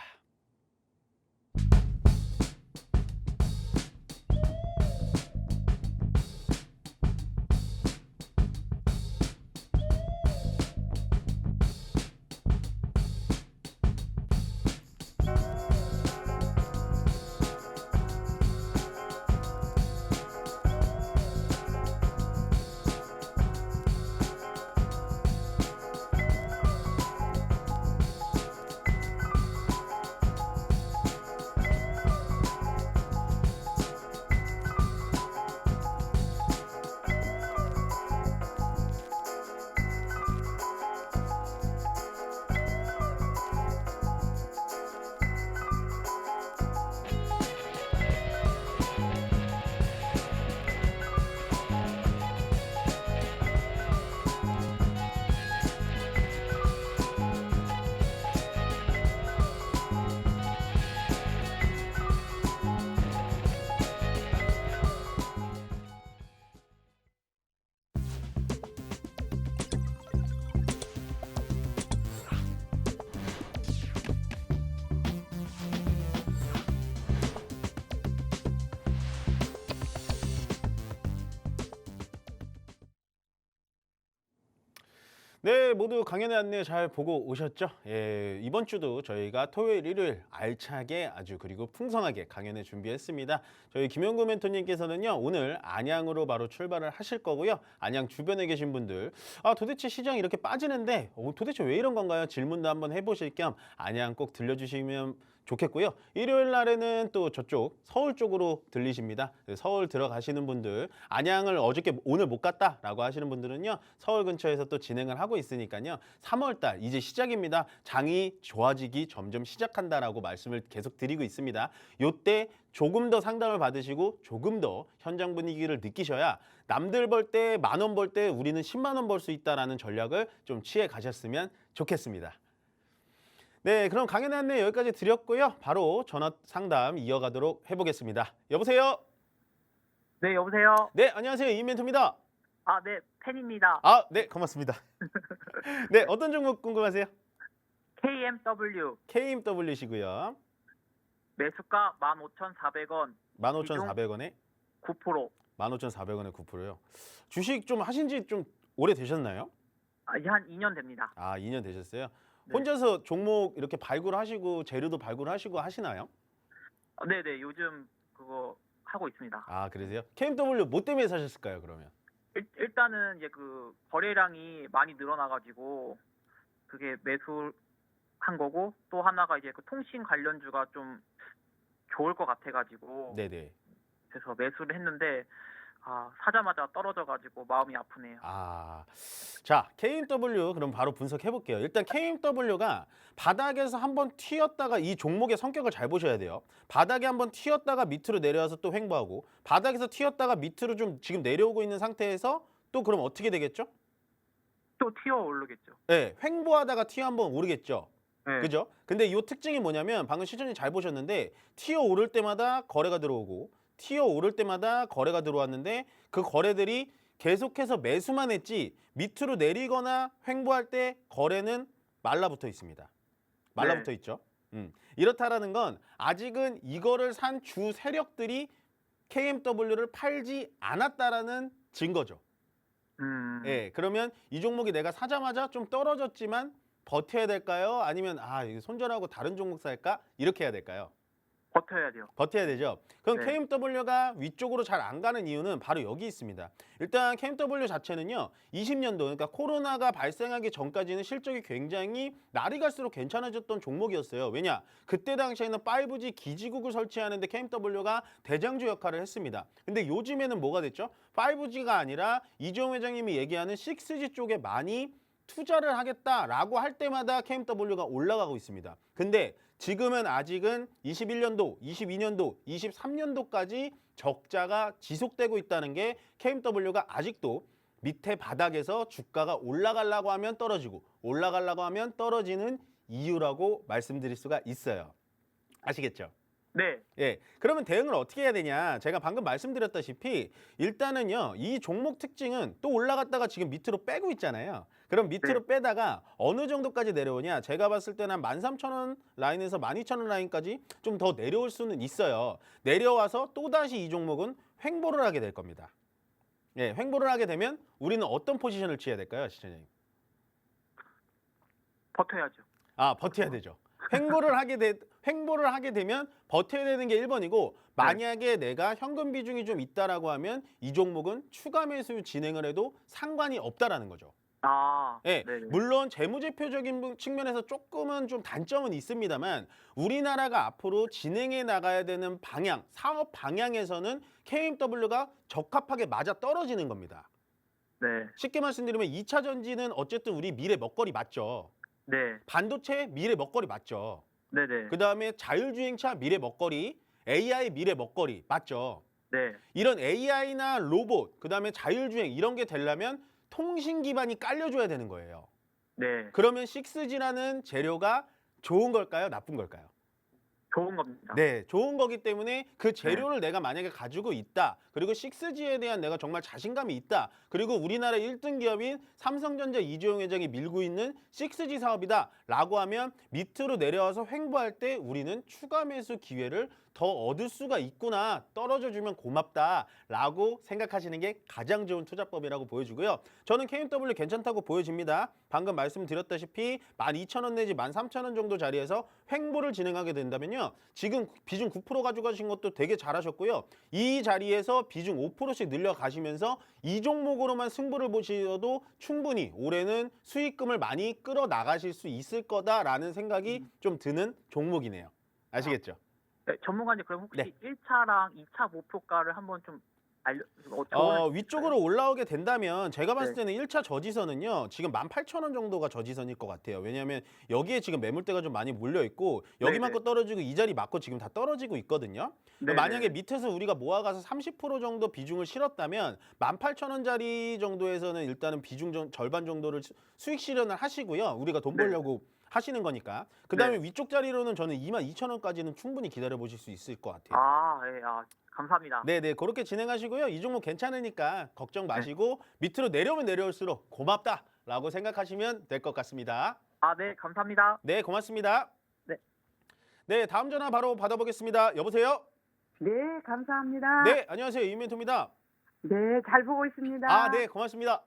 네, 모두 강연의 안내 잘 보고 오셨죠? 예, 이번 주도 저희가 토요일, 일요일 알차게 아주 그리고 풍성하게 강연을 준비했습니다. 저희 김영구 멘토님께서는요, 오늘 안양으로 바로 출발을 하실 거고요. 안양 주변에 계신 분들, 도대체 시장이 이렇게 빠지는데 도대체 왜 이런 건가요? 질문도 한번 해보실 겸 안양 꼭 들려주시면 좋겠고요. 일요일 날에는 또 저쪽 서울 쪽으로 들리십니다. 서울 들어가시는 분들, 안양을 어저께 오늘 못 갔다라고 하시는 분들은요, 서울 근처에서 또 진행을 하고 있으니까요. 3월 달 이제 시작입니다. 장이 좋아지기 점점 시작한다라고 말씀을 계속 드리고 있습니다. 요때 조금 더 상담을 받으시고 조금 더 현장 분위기를 느끼셔야 남들 벌 때 10,000원 벌 때 우리는 10만 원 벌 수 있다라는 전략을 좀 취해 가셨으면 좋겠습니다. 네, 그럼 강연의 안내 여기까지 드렸고요. 바로 전화 상담 이어가도록 해보겠습니다. 여보세요? 네, 여보세요? 네, 안녕하세요. 이멘토입니다. 아, 네, 팬입니다. 네, 고맙습니다. 네, 어떤 종목 궁금하세요? KMW KMW시고요. 매수가 15,400원, 15,400원에 9%. 15,400원에 9%요. 주식 좀 하신 지 좀 오래 되셨나요? 이제 한 2년 됩니다. 2년 되셨어요? 네. 혼자서 종목 이렇게 발굴하시고 재료도 발굴하시고 하시나요? 네네, 요즘 그거 하고 있습니다. 그러세요? KMW 뭐 때문에 사셨을까요, 그러면? 일단은 이제 그 거래량이 많이 늘어나가지고 그게 매수한 거고, 또 하나가 이제 그 통신 관련주가 좀 좋을 것 같아가지고 네네. 그래서 매수를 했는데 사자마자 떨어져가지고 마음이 아프네요. 자, KMW 그럼 바로 분석해 볼게요. 일단 KMW가 바닥에서 한번 튀었다가 이 종목의 성격을 잘 보셔야 돼요. 바닥에 한번 튀었다가 밑으로 내려와서 또 횡보하고, 바닥에서 튀었다가 밑으로 좀 지금 내려오고 있는 상태에서 또 그럼 어떻게 되겠죠? 또 튀어 오르겠죠. 네, 횡보하다가 튀어 한번 오르겠죠. 네. 그죠? 근데 이 특징이 뭐냐면 방금 시청님 잘 보셨는데 튀어 오를 때마다 거래가 들어오고 튀어 오를 때마다 거래가 들어왔는데 그 거래들이 계속해서 매수만 했지 밑으로 내리거나 횡보할 때 거래는 말라붙어 있습니다. 말라붙어 있죠. 이렇다라는 건 아직은 이거를 산 주 세력들이 KMW를 팔지 않았다라는 증거죠. 예, 그러면 이 종목이 내가 사자마자 좀 떨어졌지만 버텨야 될까요? 아니면 이거 손절하고 다른 종목 살까? 이렇게 해야 될까요? 버텨야 돼요. 버텨야 되죠. 그럼 네. KMW가 위쪽으로 잘 안 가는 이유는 바로 여기 있습니다. 일단 KMW 자체는요, 20년도 그러니까 코로나가 발생하기 전까지는 실적이 굉장히 날이 갈수록 괜찮아졌던 종목이었어요. 왜냐? 그때 당시에는 5G 기지국을 설치하는데 KMW가 대장주 역할을 했습니다. 근데 요즘에는 뭐가 됐죠? 5G가 아니라 이재용 회장님이 얘기하는 6G 쪽에 많이 투자를 하겠다라고 할 때마다 KMW가 올라가고 있습니다. 근데 지금은 아직은 21년도, 22년도, 23년도까지 적자가 지속되고 있다는 게 KMW가 아직도 밑에 바닥에서 주가가 올라가려고 하면 떨어지고 올라가려고 하면 떨어지는 이유라고 말씀드릴 수가 있어요. 아시겠죠? 네. 예, 그러면 대응을 어떻게 해야 되냐? 제가 방금 말씀드렸다시피 일단은요, 이 종목 특징은 또 올라갔다가 지금 밑으로 빼고 있잖아요. 그럼 밑으로 빼다가 어느 정도까지 내려오냐? 제가 봤을 때는 한 13,000원 라인에서 12,000원 라인까지 좀 더 내려올 수는 있어요. 내려와서 또다시 이 종목은 횡보를 하게 될 겁니다. 예, 횡보를 하게 되면 우리는 어떤 포지션을 취해야 될까요, 시청자님? 버텨야죠. 버텨야 되죠. 횡보를 하게 되면 버텨야 되는 게 1번이고, 만약에 내가 현금 비중이 좀 있다라고 하면 이 종목은 추가 매수 진행을 해도 상관이 없다라는 거죠. 예, 네네. 물론 재무제표적인 측면에서 조금은 좀 단점은 있습니다만 우리나라가 앞으로 진행해 나가야 되는 방향, 사업 방향에서는 KMW가 적합하게 맞아 떨어지는 겁니다. 네. 쉽게 말씀드리면 2차 전지는 어쨌든 우리 미래 먹거리 맞죠. 네. 반도체 미래 먹거리 맞죠. 네네. 그다음에 자율주행차 미래 먹거리, AI 미래 먹거리 맞죠. 네. 이런 AI나 로봇, 그다음에 자율주행 이런 게 되려면 통신 기반이 깔려줘야 되는 거예요. 네. 그러면 6G라는 재료가 좋은 걸까요? 나쁜 걸까요? 좋은 겁니다. 네, 좋은 거기 때문에 그 재료를 내가 만약에 가지고 있다. 그리고 6G에 대한 내가 정말 자신감이 있다. 그리고 우리나라 1등 기업인 삼성전자 이재용 회장이 밀고 있는 6G 사업이다 라고 하면 밑으로 내려와서 횡보할 때 우리는 추가 매수 기회를 더 얻을 수가 있구나, 떨어져 주면 고맙다라고 생각하시는 게 가장 좋은 투자법이라고 보여지고요. 저는 KMW 괜찮다고 보여집니다. 방금 말씀드렸다시피 12,000원 내지 13,000원 정도 자리에서 횡보를 진행하게 된다면요. 지금 비중 9% 가져가신 것도 되게 잘하셨고요. 이 자리에서 비중 5%씩 늘려가시면서 이 종목으로만 승부를 보셔도 충분히 올해는 수익금을 많이 끌어나가실 수 있을 거다라는 생각이 좀 드는 종목이네요. 아시겠죠? 네, 전문가님 그럼 혹시 네. 1차랑 2차 목표가를 한번 좀 위쪽으로 올라오게 된다면 제가 봤을 네. 때는 1차 저지선은요. 지금 18,000원 정도가 저지선일 것 같아요. 왜냐하면 여기에 지금 매물대가 좀 많이 몰려 있고 여기 네네. 맞고 떨어지고 이 자리 맞고 지금 다 떨어지고 있거든요. 네네. 만약에 밑에서 우리가 모아가서 30% 정도 비중을 실었다면 18,000원짜리 정도에서는 일단은 비중 절반 정도를 수익 실현을 하시고요. 우리가 돈 네. 벌려고 하시는 거니까. 그다음에 위쪽 자리로는 저는 22,000원까지는 충분히 기다려 보실 수 있을 것 같아요. 예, 감사합니다. 네네, 그렇게 진행하시고요. 이 종목 괜찮으니까 걱정 마시고 밑으로 내려오면 내려올수록 고맙다라고 생각하시면 될 것 같습니다. 네, 감사합니다. 네, 고맙습니다. 네. 네, 다음 전화 바로 받아보겠습니다. 여보세요? 네, 감사합니다. 네, 안녕하세요. 이멘토입니다. 네, 잘 보고 있습니다. 네, 고맙습니다.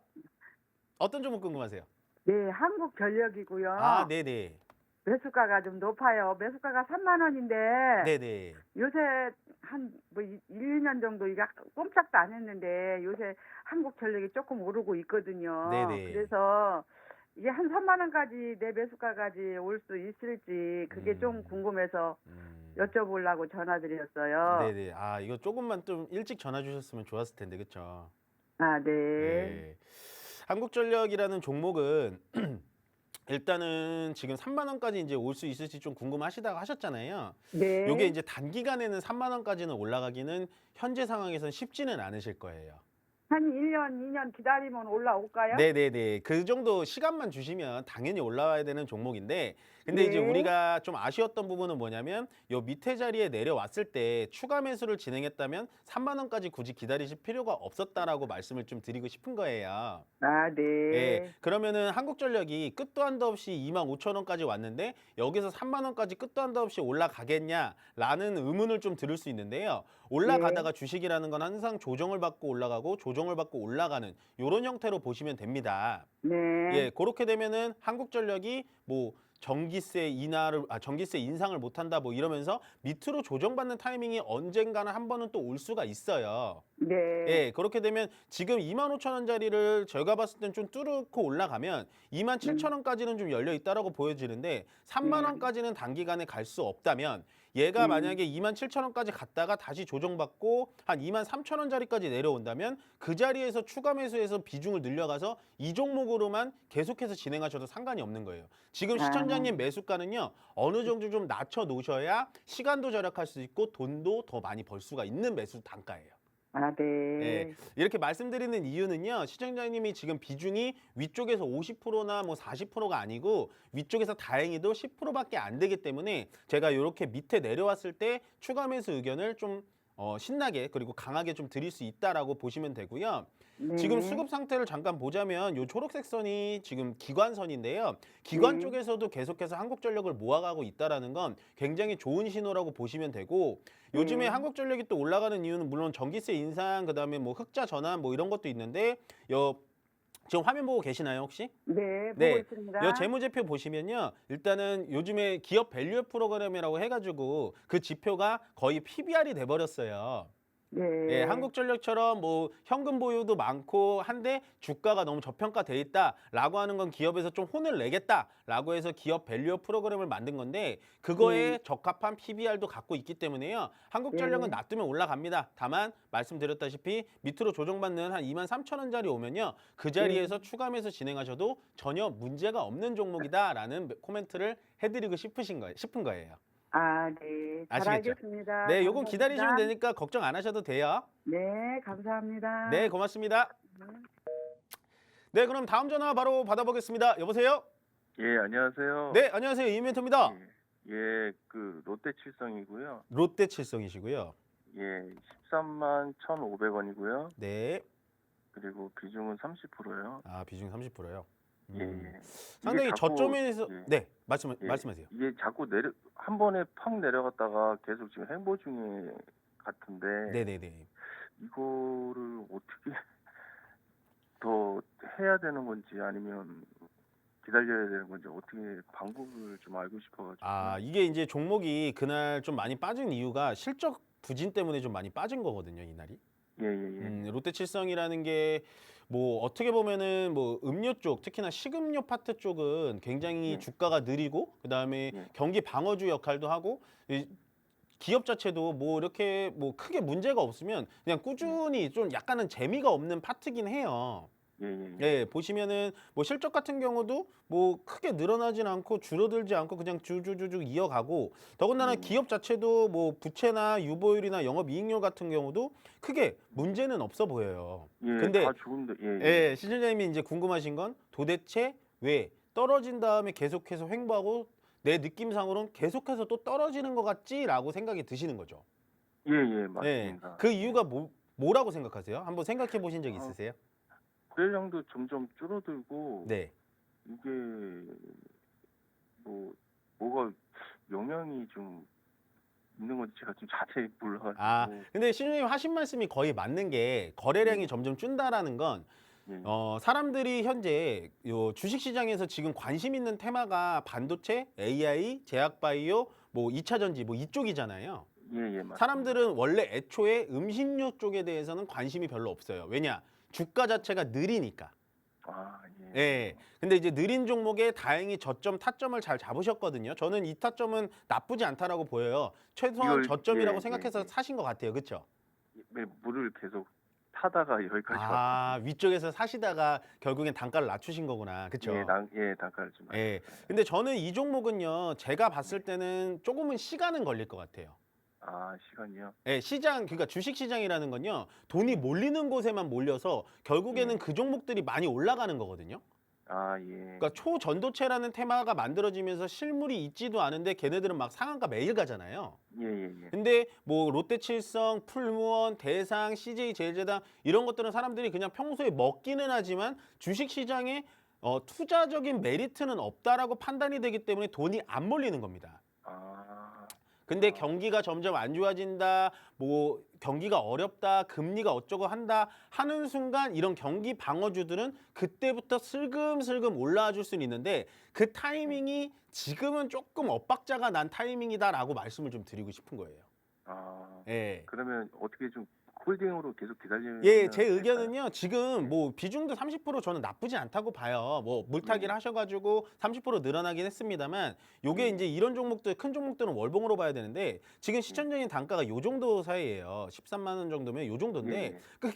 어떤 종목 궁금하세요? 네, 한국전력이고요. 네네. 매수가가 좀 높아요. 매수가가 3만 원인데 네네. 요새 한 1, 2년 정도 이게 꼼짝도 안 했는데 요새 한국전력이 조금 오르고 있거든요. 네네. 그래서 이게 한 3만 원까지 내 매수가까지 올 수 있을지 그게 좀 궁금해서 여쭤보려고 전화드렸어요. 네네. 이거 조금만 좀 일찍 전화 주셨으면 좋았을 텐데, 그쵸? 네. 네. 한국전력이라는 종목은 일단은 지금 3만 원까지 이제 올 수 있을지 좀 궁금하시다고 하셨잖아요. 네. 요게 이제 단기간에는 3만 원까지는 올라가기는 현재 상황에선 쉽지는 않으실 거예요. 한 1년, 2년 기다리면 올라올까요? 네네네. 그 정도 시간만 주시면 당연히 올라와야 되는 종목인데, 근데 이제 네. 우리가 좀 아쉬웠던 부분은 뭐냐면 요 밑에 자리에 내려왔을 때 추가 매수를 진행했다면 3만 원까지 굳이 기다리실 필요가 없었다라고 말씀을 좀 드리고 싶은 거예요. 네. 예, 그러면은 한국전력이 끝도 한도 없이 25,000원까지 왔는데 여기서 3만 원까지 끝도 한도 없이 올라가겠냐라는 의문을 좀 들을 수 있는데요. 올라가다가 주식이라는 건 항상 조정을 받고 올라가고 조정을 받고 올라가는 이런 형태로 보시면 됩니다. 네. 예, 그렇게 되면은 한국전력이 뭐 전기세 인상을 못 한다 뭐 이러면서 밑으로 조정받는 타이밍이 언젠가는 한 번은 또 올 수가 있어요. 네. 예, 그렇게 되면 지금 25,000원짜리를 제가 봤을 땐 좀 뚫고 올라가면 27,000원까지는 좀 열려 있다라고 보여지는데 3만 원까지는 단기간에 갈 수 없다면 얘가 만약에 27,000원까지 갔다가 다시 조정받고 한 23,000원짜리까지 내려온다면 그 자리에서 추가 매수해서 비중을 늘려가서 이 종목으로만 계속해서 진행하셔도 상관이 없는 거예요. 지금 시청자님 매수가는요, 어느 정도 좀 낮춰 놓으셔야 시간도 절약할 수 있고 돈도 더 많이 벌 수가 있는 매수 단가예요. 네. 예, 이렇게 말씀드리는 이유는요, 시청자님이 지금 비중이 위쪽에서 50%나 뭐 40%가 아니고 위쪽에서 다행히도 10%밖에 안 되기 때문에 제가 이렇게 밑에 내려왔을 때 추가 매수 의견을 좀 신나게 그리고 강하게 좀 드릴 수 있다라고 보시면 되고요. 네. 지금 수급 상태를 잠깐 보자면 요 초록색 선이 지금 기관선인데요. 기관 쪽에서도 계속해서 한국전력을 모아가고 있다라는 건 굉장히 좋은 신호라고 보시면 되고, 요즘에 한국전력이 또 올라가는 이유는 물론 전기세 인상, 그다음에 뭐 흑자 전환 뭐 이런 것도 있는데 지금 화면 보고 계시나요, 혹시? 네, 보고 네. 있습니다. 이 재무제표 보시면요. 일단은 요즘에 기업 밸류 프로그램이라고 해가지고 그 지표가 거의 PBR이 돼버렸어요. 네. 예, 한국전력처럼 뭐 현금 보유도 많고 한데 주가가 너무 저평가돼 있다라고 하는 건 기업에서 좀 혼을 내겠다라고 해서 기업 밸류 프로그램을 만든 건데 그거에 적합한 PBR도 갖고 있기 때문에요. 한국전력은 놔두면 올라갑니다. 다만 말씀드렸다시피 밑으로 조정받는 한 23,000원짜리 오면요. 그 자리에서 추가 매수 진행하셔도 전혀 문제가 없는 종목이다라는 코멘트를 해드리고 싶은 거예요. 네. 잘 아시겠죠? 알겠습니다. 네, 요건 감사합니다. 기다리시면 되니까 걱정 안 하셔도 돼요. 네, 감사합니다. 네, 고맙습니다. 네, 그럼 다음 전화 바로 받아보겠습니다. 여보세요? 예, 안녕하세요. 네, 안녕하세요. 이멘토입니다. 예, 그 롯데 칠성이고요. 롯데 칠성이시고요. 예, 13만 1,500원이고요. 네. 그리고 비중은 30%예요. 비중 30%요. 예, 예. 상당히 이게 자꾸- 저점에서 예. 네 예. 말씀하세요. 이게 자꾸 한 번에 팍 내려갔다가 계속 지금 행보 중에 같은데 네네네. 이거를 어떻게 더 해야 되는 건지 아니면 기다려야 되는 건지 어떻게 방법을 좀 알고 싶어가지고. 아 이게 이제 종목이 그날 좀 많이 빠진 이유가 실적 부진 때문에 좀 많이 빠진 거거든요 이날이. 예예예. 롯데칠성이라는 게 뭐 어떻게 보면은 뭐 음료 쪽 특히나 식음료 파트 쪽은 굉장히 네. 주가가 느리고 그다음에 네. 경기 방어주 역할도 하고 이 기업 자체도 뭐 이렇게 뭐 크게 문제가 없으면 그냥 꾸준히 좀 약간은 재미가 없는 파트긴 해요. 예예. 예, 보시면은 뭐 실적 같은 경우도 뭐 크게 늘어나진 않고 줄어들지 않고 그냥 주주주주 이어가고 더군다나 기업 자체도 뭐 부채나 유보율이나 영업이익률 같은 경우도 크게 문제는 없어 보여요. 예. 근데 다 좋은데 예. 예, 시청자님이 이제 궁금하신 건 도대체 왜 떨어진 다음에 계속해서 횡보하고 내 느낌상으로는 계속해서 또 떨어지는 것 같지라고 생각이 드시는 거죠. 예예 예, 맞습니다. 그 이유가 뭐라고 생각하세요? 한번 생각해 보신 적 어, 있으세요? 거래량도 점점 줄어들고 네. 이게 뭐가 영향이 좀 있는 건지 제가 좀 자세히 몰라가지고. 아, 근데 신우님 하신 말씀이 거의 맞는 게 거래량이 점점 준다라는 건 예. 사람들이 현재 요 주식 시장에서 지금 관심 있는 테마가 반도체, AI, 제약바이오, 뭐 2차 전지 뭐 이쪽이잖아요. 예예 맞습니다. 사람들은 원래 애초에 음식료 쪽에 대해서는 관심이 별로 없어요. 왜냐? 주가 자체가 느리니까. 아 예. 예. 근데 이제 느린 종목에 다행히 저점 타점을 잘 잡으셨거든요. 저는 이 타점은 나쁘지 않다라고 보여요. 최소한 이걸- 저점이라고 예, 생각해서 예, 예. 사신 것 같아요. 그렇죠? 물을 계속 타다가 여기까지 왔어요. 아, 위쪽에서 사시다가 결국엔 단가를 낮추신 거구나. 그렇죠? 예, 단가를 좀. 예. 낮췄어요. 근데 저는 이 종목은요. 제가 봤을 때는 조금은 시간은 걸릴 것 같아요. 아 시간이요? 예, 시장 그러니까 주식 시장이라는 건요. 돈이 몰리는 곳에만 몰려서 결국에는 그 종목들이 많이 올라가는 거거든요. 아 예. 그러니까 초전도체라는 테마가 만들어지면서 실물이 있지도 않은데 걔네들은 막 상한가 매일 가잖아요. 예예예. 근데 뭐 롯데칠성, 풀무원, 대상, CJ제일제당 이런 것들은 사람들이 그냥 평소에 먹기는 하지만 주식 시장에 투자적인 메리트는 없다라고 판단이 되기 때문에 돈이 안 몰리는 겁니다. 아. 근데 경기가 점점 안 좋아진다, 뭐 경기가 어렵다, 금리가 어쩌고 한다 하는 순간 이런 경기 방어주들은 그때부터 슬금슬금 올라와 줄 수는 있는데 그 타이밍이 지금은 조금 엇박자가 난 타이밍이다라고 말씀을 좀 드리고 싶은 거예요. 아. 예. 그러면 어떻게 좀 홀딩으로 계속 기다리면 예, 제 될까요? 의견은요. 지금 뭐 비중도 30% 저는 나쁘지 않다고 봐요. 뭐 물타기를 하셔가지고 30% 늘어나긴 했습니다만 요게 이제 이런 종목들 큰 종목들은 월봉으로 봐야 되는데 지금 시천적인 단가가 요 정도 사이예요. 13만 원 정도면 요 정도인데 예.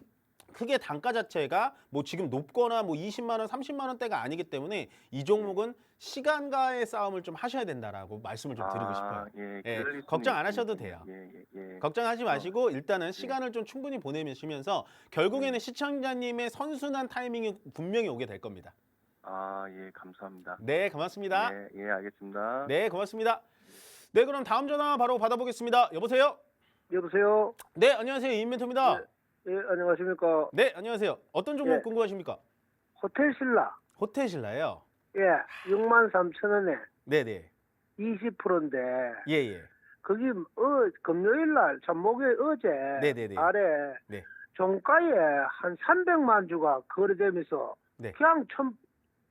크게 단가 자체가 뭐 지금 높거나 뭐 20만 원, 30만 원대가 아니기 때문에 이 종목은 시간과의 싸움을 좀 하셔야 된다라고 말씀을 좀 드리고 싶어요. 예, 예, 기다릴 수는 걱정 안 있- 하셔도 돼요. 예. 걱정하지 마시고 일단은 시간을 좀 충분히 보내시면서 결국에는 시청자님의 선순환 타이밍이 분명히 오게 될 겁니다. 아, 예, 감사합니다. 네, 고맙습니다. 예, 알겠습니다. 네, 고맙습니다. 네, 그럼 다음 전화 바로 받아보겠습니다. 여보세요? 여보세요. 네, 안녕하세요. 이인멘토입니다. 예, 안녕하십니까. 네, 안녕하세요. 어떤 종목 예. 궁금하십니까? 호텔 신라. 호텔 신라요. 예, 63,000원에 네, 네. 20%인데 예, 예. 거기 금요일 날 전목에 어제 네네네. 아래 네. 종가에 한 300만 주가 거래되면서 네. 그냥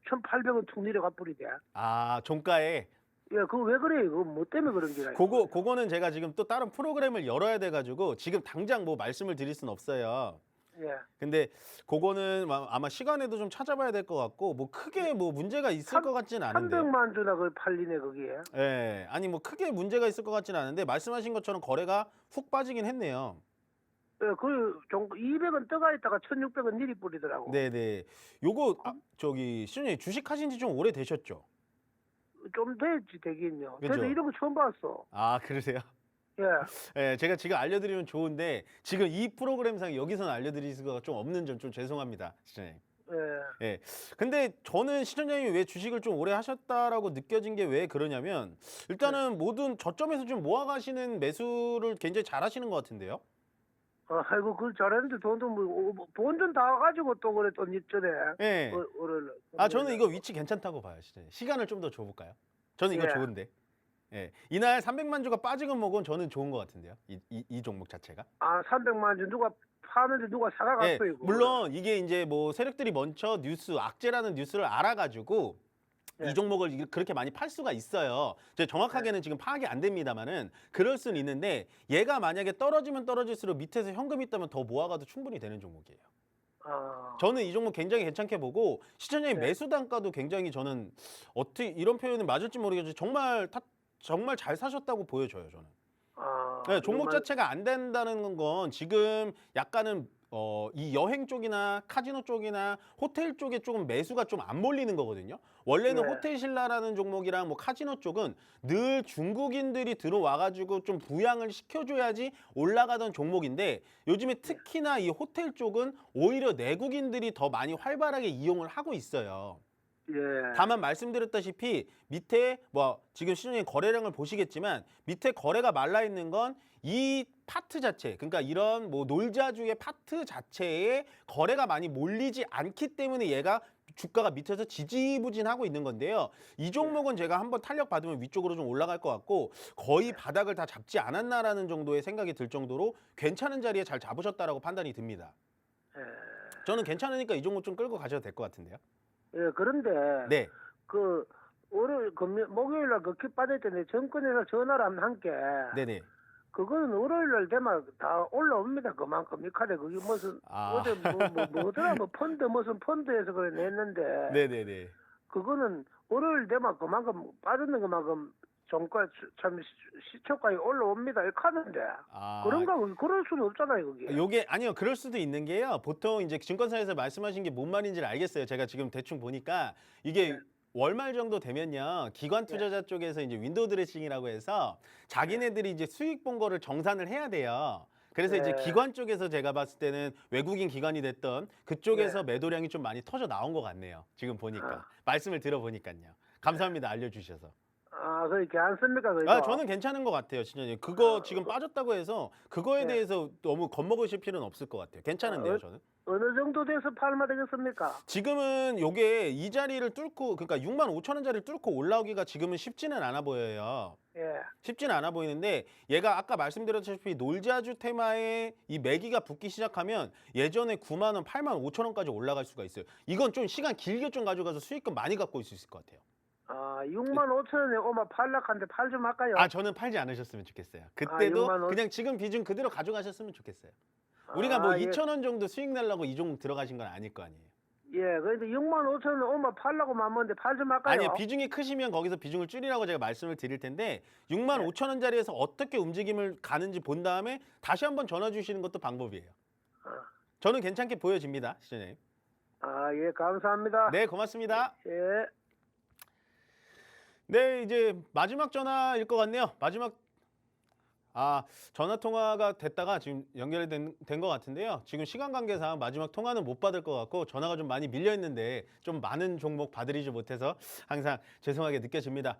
1,800원 툭 내려가 버리대. 아, 종가에 예, 그거 왜 그래? 그거 뭐 때문에 그런 게라. 그거는 제가 지금 또 다른 프로그램을 열어야 돼 가지고 지금 당장 뭐 말씀을 드릴 수는 없어요. 예. 근데 그거는 아마 시간에도 좀 찾아봐야 될 것 같고 뭐 크게 뭐 문제가 있을 것 같지는 않은데. 300만 주나 그 팔리네 거기에. 예. 아니 뭐 크게 문제가 있을 것 같지는 않은데 말씀하신 것처럼 거래가 훅 빠지긴 했네요. 예, 그 200원 떠가 있다가 1,600원 내리 뿌리더라고. 네, 네. 요거 저기 시청님 주식하신 지 좀 오래 되셨죠? 좀 됐지 되긴요. 그죠? 저도 이런 거 처음 봤어. 아, 그러세요? 예. 예, 제가 지금 알려드리면 좋은데 지금 이 프로그램상 여기서는 알려드릴 수가 좀 없는 점 좀 죄송합니다, 시청자님. 예. 예. 근데 저는 시청자님이 왜 주식을 좀 오래 하셨다라고 느껴진 게 왜 그러냐면 일단은 모든 저점에서 좀 모아가시는 매수를 굉장히 잘 하시는 것 같은데요. 아이고 그 잘했는데 돈도 뭐 본전 다 가지고 또 그래 또 니쩌네. 예. 저는 이거 위치 괜찮다고 봐요. 진짜. 시간을 좀 더 줘볼까요? 저는 이거 예. 좋은데. 예. 이날 300만 주가 빠진 건 먹은 저는 좋은 것 같은데요. 이 종목 자체가. 300만 주 누가 파는데 누가 사가갔어요. 예. 그거를. 물론 이게 이제 뭐 세력들이 먼저 악재라는 뉴스를 알아가지고 예. 이 종목을 그렇게 많이 팔 수가 있어요. 정확하게는 지금 파악이 안 됩니다만은 그럴 수는 있는데 얘가 만약에 떨어지면 떨어질수록 밑에서 현금이 있다면 더 모아가도 충분히 되는 종목이에요. 저는 이 종목 굉장히 괜찮게 보고 시청자님 네. 매수 단가도 굉장히 저는 어떻게 이런 표현이 맞을지 모르겠지만 정말 잘 사셨다고 보여져요. 저는. 네, 종목 자체가 안 된다는 건 지금 약간은 이 여행 쪽이나 카지노 쪽이나 호텔 쪽에 조금 매수가 좀 안 몰리는 거거든요. 원래는 네. 호텔 신라라는 종목이랑 뭐 카지노 쪽은 늘 중국인들이 들어와가지고 좀 부양을 시켜줘야지 올라가던 종목인데 요즘에 특히나 이 호텔 쪽은 오히려 내국인들이 더 많이 활발하게 이용을 하고 있어요. 예. 다만 말씀드렸다시피 밑에 뭐 지금 시중에 거래량을 보시겠지만 밑에 거래가 말라 있는 건 이 파트 자체, 그러니까 이런 뭐 놀자주의 파트 자체에 거래가 많이 몰리지 않기 때문에 얘가 주가가 밑에서 지지부진하고 있는 건데요. 이 종목은 제가 한번 탄력 받으면 위쪽으로 좀 올라갈 것 같고 거의 바닥을 다 잡지 않았나라는 정도의 생각이 들 정도로 괜찮은 자리에 잘 잡으셨다라고 판단이 듭니다. 예. 저는 괜찮으니까 이 종목 좀 끌고 가셔도 될 것 같은데요. 예, 그런데 네. 그 월요일 목요일 날 그렇게 빠질 때내 정권에서 전화를 한 게 네네. 그거는 월요일 날 되면 다 올라옵니다. 그만큼 이 카드 그게 무슨 어제 뭐더라 뭐 펀드 무슨 펀드에서 그래 냈는데 네네네. 그거는 월요일 되면 그만큼 빠졌는 그만큼 종가 참 시초가에 올라옵니다. 이 카드인데 그런가 그럴 수는 없잖아요. 그게. 요게 아니요. 그럴 수도 있는 게요. 보통 이제 증권사에서 말씀하신 게 뭔 말인지를 알겠어요. 제가 지금 대충 보니까 이게 월말 정도 되면요. 기관 투자자 쪽에서 이제 윈도우 드레싱이라고 해서 자기네들이 이제 수익 본 거를 정산을 해야 돼요. 그래서 이제 기관 쪽에서 제가 봤을 때는 외국인 기관이 됐던 그쪽에서 매도량이 좀 많이 터져 나온 것 같네요. 지금 보니까. 말씀을 들어보니까요. 감사합니다. 알려주셔서. 그렇게 안 씁니까? 그거? 저는 괜찮은 것 같아요, 진짜님. 그거 지금 빠졌다고 해서 그거에 대해서 너무 겁먹으실 필요는 없을 것 같아요. 괜찮은데요, 저는. 어느 정도 돼서 팔면 되겠습니까? 지금은 요게 이 자리를 뚫고 그러니까 65,000원짜리를 뚫고 올라오기가 지금은 쉽지는 않아 보여요. 예. 쉽지는 않아 보이는데 얘가 아까 말씀드렸다시피 놀자주 테마에 이 매기가 붙기 시작하면 예전에 9만 원, 8만 5천 원까지 올라갈 수가 있어요. 이건 좀 시간 길게 좀 가져가서 수익금 많이 갖고 올 수 있을 것 같아요. 6만 5천 원에 오마 팔락한데 팔 좀 할까요? 저는 팔지 않으셨으면 좋겠어요. 그때도 6만 5... 그냥 지금 비중 그대로 가져가셨으면 좋겠어요. 우리가 뭐 2,000원 정도 수익 내려고 이 종목 들어가신 건 아닐 거 아니에요. 예, 그런데 6만 5천 원 오마 팔라고 맘먹는데 팔 좀 할까요? 아니요, 비중이 크시면 거기서 비중을 줄이라고 제가 말씀을 드릴 텐데 6만 5천 원짜리에서 어떻게 움직임을 가는지 본 다음에 다시 한번 전화 주시는 것도 방법이에요. 저는 괜찮게 보여집니다, 시청자님. 예, 감사합니다. 네, 고맙습니다. 예. 네, 이제 마지막 전화일 것 같네요. 마지막 전화 통화가 됐다가 지금 연결이 된 것 같은데요. 지금 시간 관계상 마지막 통화는 못 받을 것 같고 전화가 좀 많이 밀려 있는데 좀 많은 종목 봐드리지 못해서 항상 죄송하게 느껴집니다.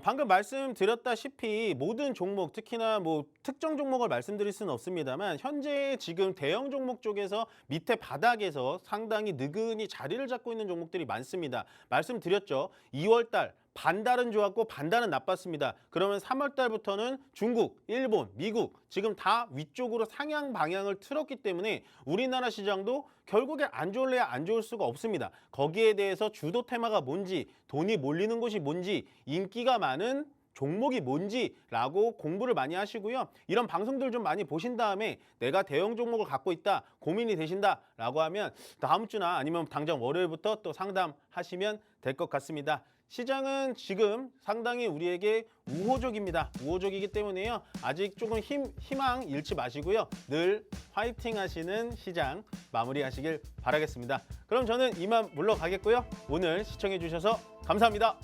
방금 말씀드렸다시피 모든 종목, 특히나 뭐 특정 종목을 말씀드릴 수는 없습니다만 현재 지금 대형 종목 쪽에서 밑에 바닥에서 상당히 느긋이 자리를 잡고 있는 종목들이 많습니다. 말씀드렸죠. 2월달 반달은 좋았고 반달은 나빴습니다. 그러면 3월 달부터는 중국, 일본, 미국 지금 다 위쪽으로 상향 방향을 틀었기 때문에 우리나라 시장도 결국에 안 좋을래야 안 좋을 수가 없습니다. 거기에 대해서 주도 테마가 뭔지, 돈이 몰리는 곳이 뭔지, 인기가 많은 종목이 뭔지라고 공부를 많이 하시고요. 이런 방송들 좀 많이 보신 다음에 내가 대형 종목을 갖고 있다, 고민이 되신다라고 하면 다음 주나 아니면 당장 월요일부터 또 상담하시면 될 것 같습니다. 시장은 지금 상당히 우리에게 우호적입니다. 우호적이기 때문에요. 아직 조금 희망 잃지 마시고요. 늘 화이팅 하시는 시장 마무리하시길 바라겠습니다. 그럼 저는 이만 물러가겠고요. 오늘 시청해 주셔서 감사합니다.